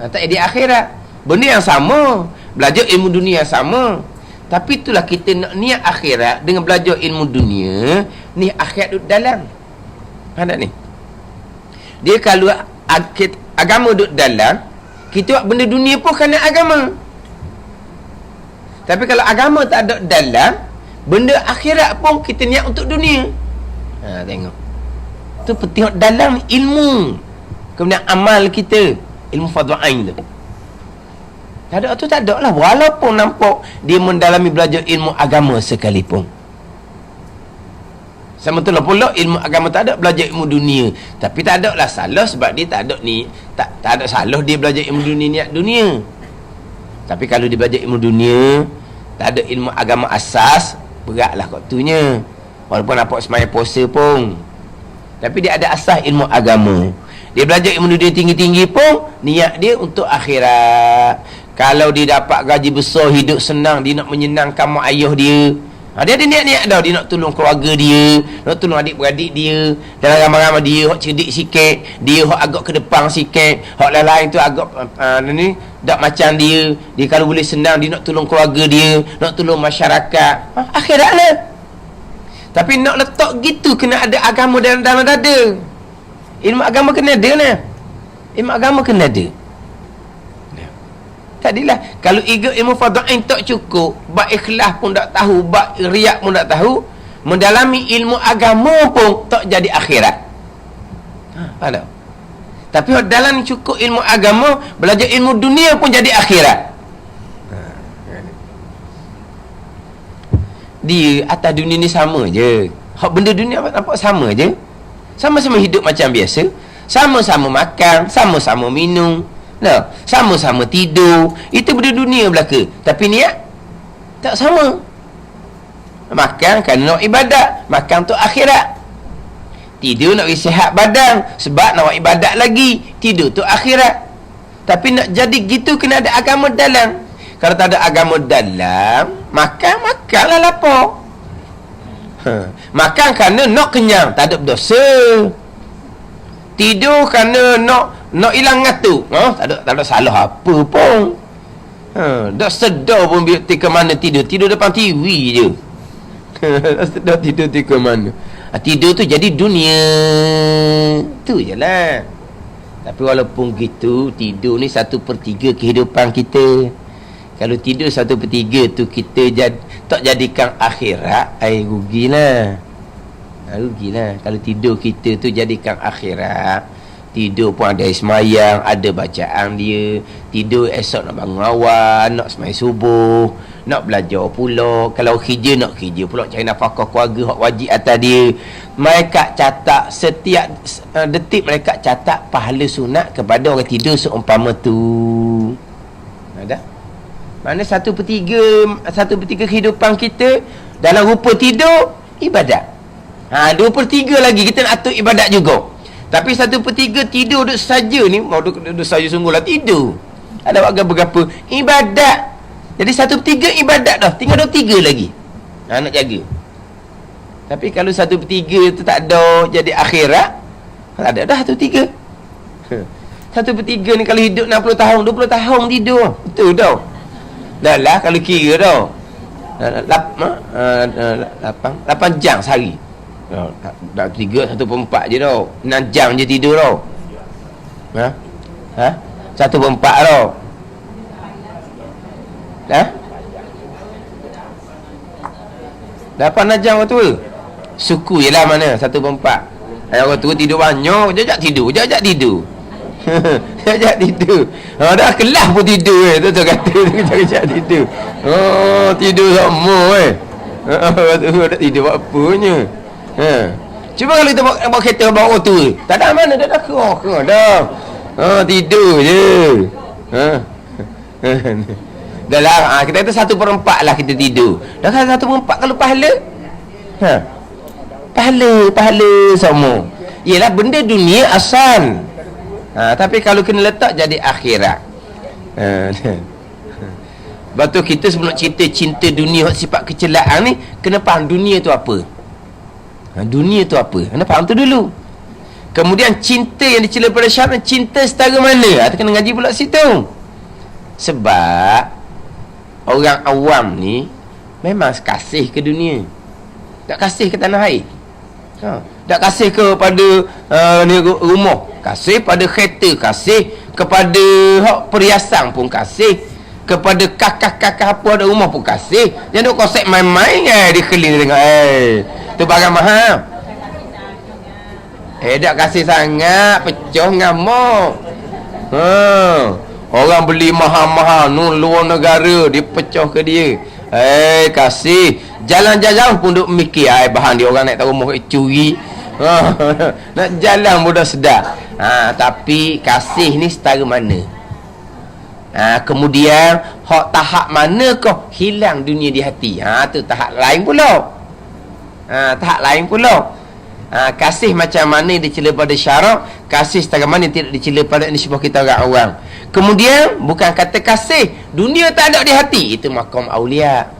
tak ada akhirat. Benda yang sama, belajar ilmu dunia yang sama. Tapi itulah kita nak niat akhirat dengan belajar ilmu dunia, ni akhirat duduk dalam. Ada ni. Dia kalau agama duduk dalam, kita buat benda dunia pun kerana agama. Tapi kalau agama tak ada dalam, benda akhirat pun kita niat untuk dunia. Tengok. Tu penting dalam ilmu. Kemudian amal kita, ilmu fardhu ain tu. Tak ada tu, tak ada lah. Walaupun nampak dia mendalami belajar ilmu agama sekalipun. Sama tu lah pula ilmu agama tak ada, belajar ilmu dunia. Tapi tak ada lah salah sebab dia tak ada ni. Tak ada salah dia belajar ilmu dunia, niat dunia. Tapi kalau dia belajar ilmu dunia, tak ada ilmu agama asas, beratlah waktunya. Walaupun nampak semayang puasa pun, tapi dia ada asas ilmu agama. Dia belajar ilmu dunia tinggi-tinggi pun, niat dia untuk akhirat. Kalau dia dapat gaji besar, hidup senang, dia nak menyenangkan mak ayah dia, dia ada niat-niat dah. Dia nak tolong keluarga dia, nak tolong adik-beradik dia, dalam ramai-ramai dia hok cerdik sikit, dia hok agak ke depan sikit, hok lain-lain tu agak ni tak macam dia. Dia kalau boleh senang, dia nak tolong keluarga dia, nak tolong masyarakat, akhirat lah. Tapi nak letak gitu, kena ada agama dalam dada. Ilmu agama kena ada lah. Ilmu agama kena ada. Tadilah kalau ilmu fardhu ain tak cukup, bab ikhlas pun tak tahu, bab riak pun tak tahu, mendalami ilmu agama pun tak jadi akhirat. Faham? Tapi dalam cukup ilmu agama, belajar ilmu dunia pun jadi akhirat. Dia atas dunia ni sama je. Hak benda dunia nampak sama je. Sama-sama hidup macam biasa, sama-sama makan, sama-sama minum, sama-sama tidur. Itu benda dunia belaka. Tapi niat tak sama. Makan kerana nak ibadat, makan untuk akhirat. Tidur nak sihat badan sebab nak buat ibadat lagi. Tidur tu akhirat. Tapi nak jadi gitu kena ada agama dalam. Kalau tak ada agama dalam, makanlah lapar. Makan kerana nak kenyang, tak ada berdosa. Tidur kerana nak hilang ngantuk, tak ada salah apa pun. Tak sedar pun ke mana tidur depan TV je. Tak sedar tidur ke mana. Tidur tu jadi dunia. Tu je lah. Tapi walaupun gitu, tidur ni 1/3 kehidupan kita. Kalau tidur 1/3 tu kita tak jadikan akhirat, rugilah. Rugilah. Kalau tidur kita tu jadikan akhirat, tidur pun ada semayang, ada bacaan dia, tidur esok nak bangun awal, nak semayang subuh, nak belajar pula. Kalau kerja, nak kerja pula, cari nafkah keluarga, hak wajib atas dia. Mereka catat setiap detik, mereka catat pahala sunat kepada orang tidur seumpama tu. Ada? Mana 1/3 kehidupan kita dalam rupa tidur, ibadat. 2/3 lagi kita nak atur ibadat juga. Tapi 1/3 tidur duduk saja ni, mau duduk saja sungguhlah tidur. Ada berapa ibadat. Jadi 1/3 ibadat dah, tinggal 2/3 lagi. Nak jaga. Tapi kalau 1/3 tu tak ada jadi akhirat, tak ada dah 1/3. 1/3 ni kalau hidup 60 tahun, 20 tahun tidur. Betul tau. Dah lah kalau kira tau. 8 jam sehari. Dah 3 1/4 je tau. 6 jam je tidur tau. Ha? 1/4 tau. Dah? 8 jam orang tua. Suku je lah mana 1/4. Orang tua tidur banyak, jajak tidur. Jajak tidur. Dah kelas pun tidur tu kata jajak tidur. Tidur semua tu dah tidur buat apanya. Cuba kalau kita bawa kereta bawa orang tua, tak ada mana dah kerah dah. Tidur je. Dah lah, kita kata 1/4 lah kita tidur. Dah kan 1/4 kalau pahala. Pahala semua. Yelah benda dunia asal. Tapi kalau kena letak jadi akhirat. Sebab tu kita sebelum cerita cinta dunia sifat kecelaan ni, kena faham dunia tu apa. Dunia tu apa? Kena faham tu dulu. Kemudian cinta yang dicela pada syarat, cinta setara mana? Kita kena ngaji pula situ. Sebab orang awam ni memang kasih ke dunia, tak kasih ke tanah air. Tak kasih kepada rumah, kasih pada kereta, kasih kepada perhiasan pun kasih, kepada kakak-kakak apa ada rumah pun kasih. Jangan duk konsep main-main dia keliling tengok tu barang mahal. Tak kasih sangat, pecah ngamuk. Orang beli mahal-mahal luar negara, dia pecah ke dia. Kasih. Jalan-jalan pun duk mikir bahan dia orang naik tahu rumah curi. Nak jalan pun dah sedar. Tapi kasih ni setara mana? Kemudian hak tahap mana kau hilang dunia di hati. Tu tahap lain pula. Tahap lain pula. Kasih macam mana dicela pada syarak, kasih setara mana tidak dicela pada nisbah kita orang awam. Kemudian bukan kata kasih dunia tak ada di hati, itu maqam aulia.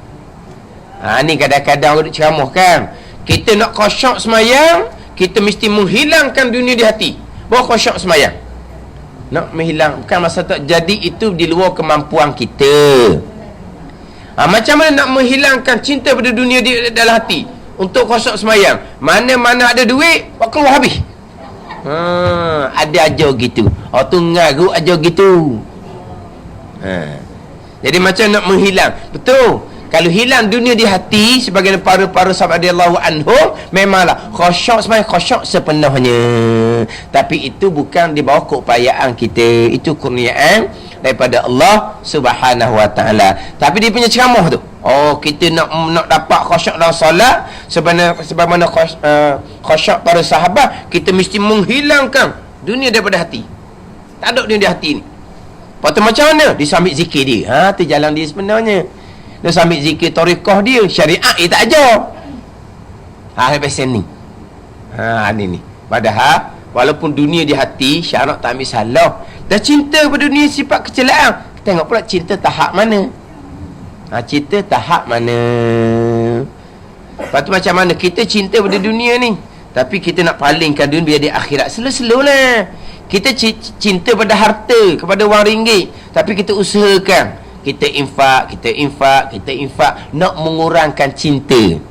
Ni kadang-kadang orang ceramah kan, kita nak khusyuk semayang, kita mesti menghilangkan dunia di hati baru khusyuk semayang. Nak menghilang, bukan masa tak jadi, itu di luar kemampuan kita. Macam mana nak menghilangkan cinta pada dunia di dalam hati untuk khusyuk semayang? Mana-mana ada duit, buat keluar habis. Ada ajar gitu. Tu ngaru ajar gitu. Jadi macam nak menghilang. Betul. Kalau hilang dunia di hati, sebagian para sahabat radhiyallahu anhum memanglah khusyuk semayang, khusyuk sepenuhnya. Tapi itu bukan di bawah keupayaan kita, itu kurniaan daripada Allah Subhanahu wa taala. Tapi dia punya ceramah tu, kita nak dapat khusyuk dalam solat, sebagaimana khusyuk para sahabat, kita mesti menghilangkan dunia daripada hati. Tak ada dunia di hati ni. Lepas tu macam mana? Dia sambil zikir dia. Tu jalan dia sebenarnya. Dia sambil zikir tariqah dia, syariat dia tak ajar. Pasal ni. Ni. Padahal walaupun dunia di hati, syarat tak ambil salah. Dah cinta pada dunia sifat kecelaan. Tengok pula cinta tahap mana. Cinta tahap mana. Lepas tu macam mana kita cinta pada dunia ni, tapi kita nak palingkan dunia biar di akhirat. Slow-slow lah. Kita cinta pada harta, kepada wang ringgit, tapi kita usahakan kita infak, nak mengurangkan cinta.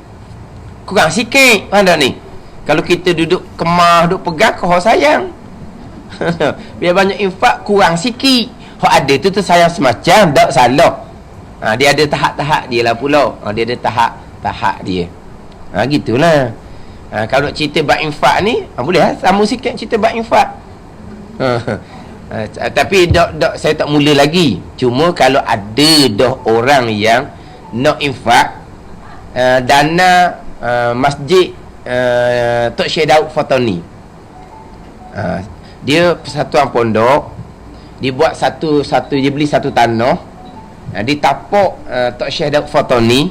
Kurang sikit. Faham tak ni? Kalau kita duduk kemah, duduk pegang, kau sayang. Biar banyak infak, kurang sikit. Hak ada tu sayang semacam, tak salah. Dia ada tahap-tahap dia lah pula. Dia ada tahap dia. Gitulah. Kalau nak cerita bab infak ni, boleh lah sama sikit cerita bab infak. Tapi saya tak mula lagi. Cuma kalau ada dah orang yang nak infak dana masjid Tok Syekh Daud Fatani, dia persatuan pondok, dia buat satu dia beli satu tanah, dia tapak Tok Syekh Daud Fatani,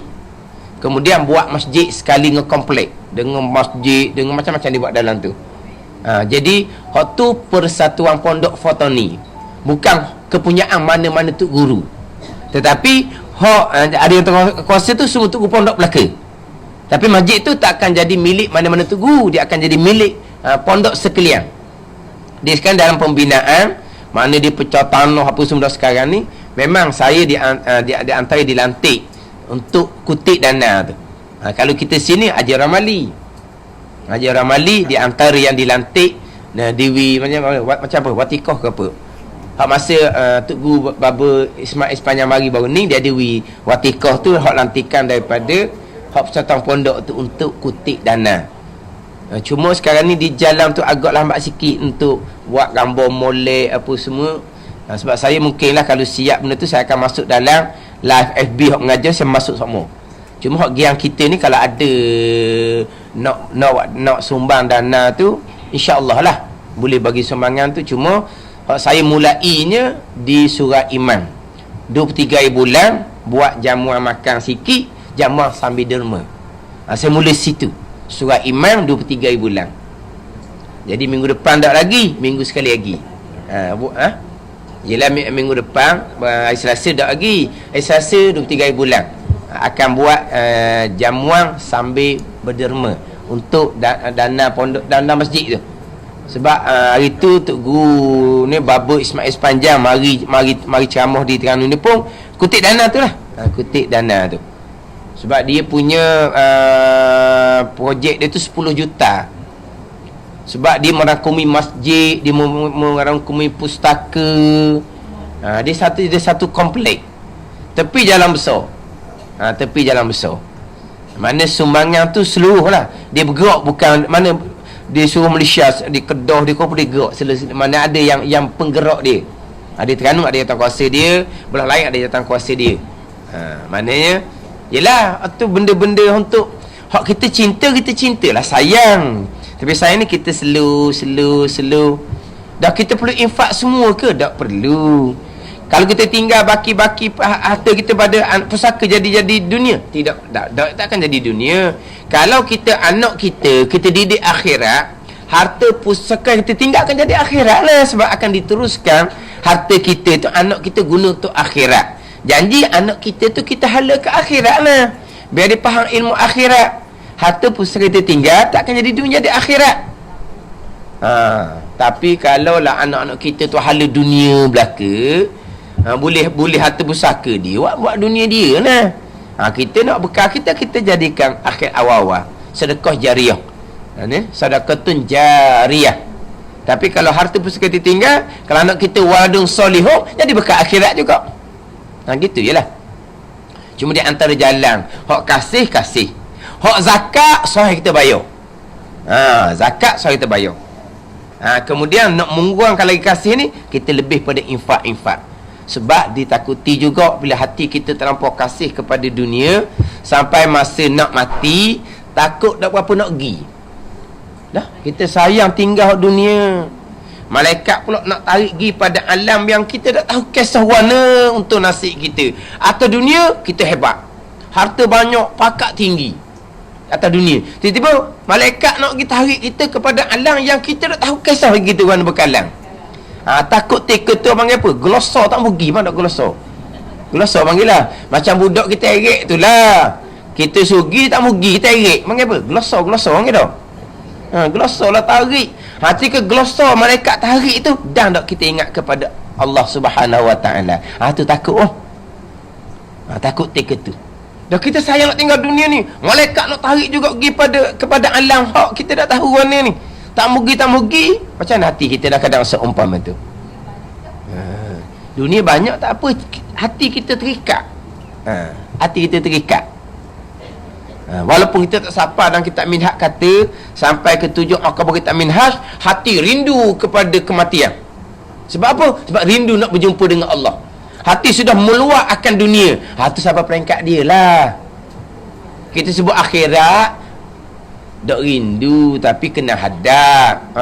kemudian buat masjid sekali ngekomplek dengan masjid, dengan macam-macam dia buat dalam tu. Jadi hak tu persatuan pondok Fatani, bukan kepunyaan mana-mana tok guru, tetapi hak ada yang kuasa tu semua tok guru pondok belaka. Tapi masjid tu tak akan jadi milik mana-mana tok guru, dia akan jadi milik pondok sekalian. Dia sekarang dalam pembinaan Mana dia pecah tanah apa semua sekarang ni, memang saya di antara dilantik untuk kutip dana tu. Kalau kita sini Haji Ramali. Haji Ramali di antara yang dilantik Dewi macam apa? Watikoh ke apa? Hak masa Tok Guru Baba Ismail Panjang Mari baru ni, dia Dewi Watikoh tu hak lantikan daripada hak persatuan pondok tu untuk kutip dana. Cuma sekarang ni di jalan tu agak lambat sikit untuk buat gambar molek apa semua. Sebab saya mungkinlah kalau siap benda tu saya akan masuk dalam live FB hak mengajar, saya masuk semua. Cuma hak giang kita ni kalau ada nak sumbang dana tu, insya-Allah lah boleh bagi sumbangan tu. Cuma hak saya mulainya di Surah Iman 23 bulan, buat jamuan makan sikit, jamuan sambil derma. Saya mula situ Surah Iman 23 bulan. Jadi minggu depan tak lagi, minggu sekali lagi. Yelah minggu depan hari Selasa tak lagi, hari Selasa 23 bulan akan buat jamuan sambil berderma untuk dana pondok, dana masjid tu. Sebab hari tu Tok Guru ni Baba Ismail Panjang mari ceramah di Terengganu ni pun kutip dana tu lah. Kutip dana tu. Sebab dia punya projek dia tu 10 juta. Sebab dia merangkumi masjid, dia merangkumi pustaka. Dia satu komplek tepi jalan besar. Tepi jalan besar. Mana sumbangan tu seluruh lah. Dia bergerak, bukan mana dia suruh Malaysia di Kedah, di Kuala dia gerak mana ada yang penggerak dia. Ada Terengganu ada jawatan kuasa dia, belah lain ada jawatan kuasa dia. Maknanya yelah tu benda-benda untuk hak kita cintalah, sayang. Tapi sayang ni kita slow. Dah kita perlu infak semua ke? Tak perlu. Kalau kita tinggal baki-baki harta kita pada pusaka jadi dunia, tak akan jadi dunia. Kalau kita anak kita didik akhirat, harta pusaka kita tinggal akan jadi akhirat lah. Sebab akan diteruskan harta kita tu, anak kita guna untuk akhirat. Janji anak kita tu kita hala ke akhirat lah, biar dia faham ilmu akhirat. Harta pusaka kita tinggal tak akan jadi dunia, jadi akhirat. Tapi kalau lah anak-anak kita tu hala dunia belaka, boleh harta pusaka dia buat dunia dia lah. Kita nak bekal kita jadikan akhir awal-awal sedekah jariah. Sedekatun jariyah. Tapi kalau harta pusaka kita tinggal, kalau anak kita waladun solihun, jadi bekal akhirat juga. Gitu je lah. Cuma di antara jalan hak kasih, hak zakat sahih kita bayar. Zakat sahih kita bayar. Kemudian nak mengurangkan lagi kasih ni, kita lebih pada infak. Sebab ditakuti juga bila hati kita terlampau kasih kepada dunia, sampai masa nak mati takut tak berapa nak pergi. Dah kita sayang tinggal dunia, malaikat pula nak tarik pergi pada alam yang kita tak tahu kisah warna untuk nasib kita. Atas dunia kita hebat, harta banyak, pakat tinggi atas dunia. Tiba-tiba malaikat nak pergi tarik kita kepada alam yang kita tak tahu kisah kita warna bekalang. Takut teka tu panggil apa? Gelosor tak pergi, mana tak gelosor? Gelosor panggil lah. Macam budak kita erik tu lah. Kita sugi tak pergi, kita erik. Panggil apa? Gelosor panggil dah. Gelosor lah tarik. Ketika gelosor malaikat tarik tu, dan tak kita ingat kepada Allah Subhanahu Wa Taala. Tu takut. Takut teka tu. Dah kita sayang nak tinggal dunia ni, malaikat nak tarik juga pergi kepada alam hak kita tak tahu warna ni. Tak mugi, macam mana hati kita dah kadang seumpama tu. Dunia banyak tak apa, hati kita terikat. Hati kita terikat. Walaupun kita tak sapa dalam kitab Minhaj kata sampai ke 7 akabah kitab Minhaj, hati rindu kepada kematian. Sebab apa? Sebab rindu nak berjumpa dengan Allah. Hati sudah meluak akan dunia. Tu sampai peringkat dia lah. Kita sebut akhirat, dak rindu tapi kena hadap.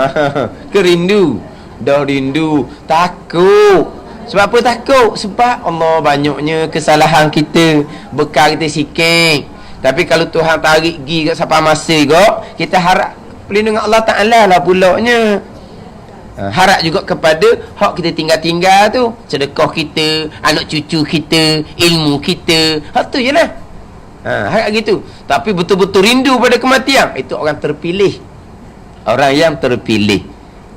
Kerindu, dak rindu, takut. Sebab apa takut? Sebab Allah banyaknya kesalahan kita, bekal kita sikit. Tapi kalau Tuhan tarik pergi kat siapa masa juga, kita harap perlindungan Allah Ta'ala lah pulaknya. Harap juga kepada hak kita tinggal-tinggal tu, sedekah kita, anak cucu kita, ilmu kita. Hak tu je lah. Harap gitu. Tapi betul-betul rindu pada kematian, itu orang terpilih. Orang yang terpilih.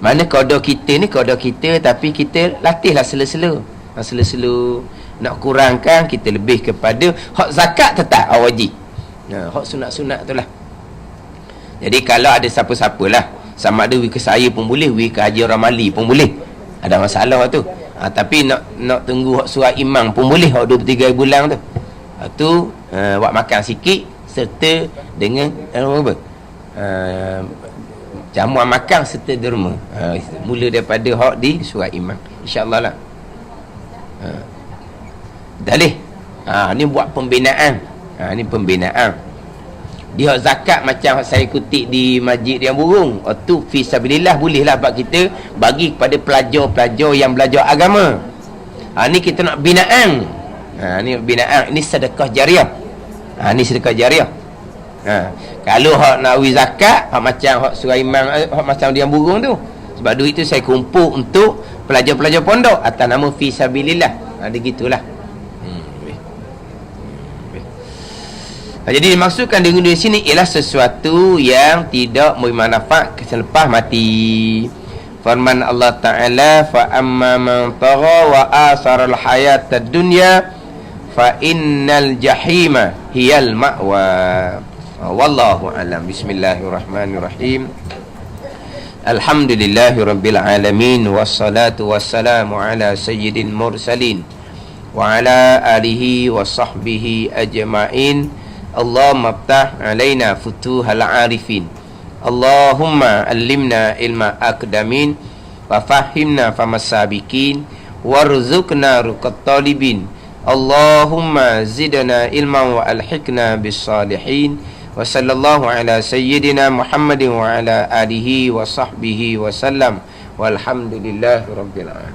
Mana qada kita ni qada kita, tapi kita latihlah sela-sela. Sela-sela nak kurangkan, kita lebih kepada hak zakat tetap wajib. Hak sunat-sunat tu lah. Jadi kalau ada siapa-siapalah, sama ada ke saya pun boleh, ke Haji Ramali pun boleh, ada masalah tu. Tapi nak tunggu hak surat imam pun boleh, hak 23 bulan tu. Tu buat makan sikit serta dengan apa? Jamuan makan serta derma. Mula daripada hak di surat imam, insya-Allah lah. Dalih. Ni buat pembinaan. Ni pembinaan. Dia zakat macam saya kutip di Masjid Riang Burung. Tu fi sabilillah, bolehlah buat kita bagi kepada pelajar-pelajar yang belajar agama. Ni kita nak binaan. Ni binaan, ini sedekah jariah. Ni sedekah jariah. Kalau hak nak wi zakat, hak macam hak surah imam, hak macam Riang Burung tu. Sebab duit tu saya kumpul untuk pelajar-pelajar pondok atas nama fi sabilillah. Dia gitulah. Jadi dimaksudkan dengan di sini ialah sesuatu yang tidak bermanfaat selepas mati. Firman Allah Ta'ala, fa amma man tagha wa asara al-hayata ad-dunya fa innal jahima hiyal ma'wa. Wallahu alam. Bismillahirrahmanirrahim. Alhamdulillahirabbil alamin, wassalatu wassalamu ala sayyidil mursalin wa ala alihi wa sahbihi ajma'in. Allahumma aftah alaina futuhal arifin. Allahumma allimna ilma akdamin wa fahimna famasabikin warzuqna ruqat talibin. Allahumma zidna ilman wa alhiqna bis salihin. Wa sallallahu ala sayyidina Muhammadin wa ala alihi wa sahbihi wa sallam. Walhamdulillahi rabbil alamin.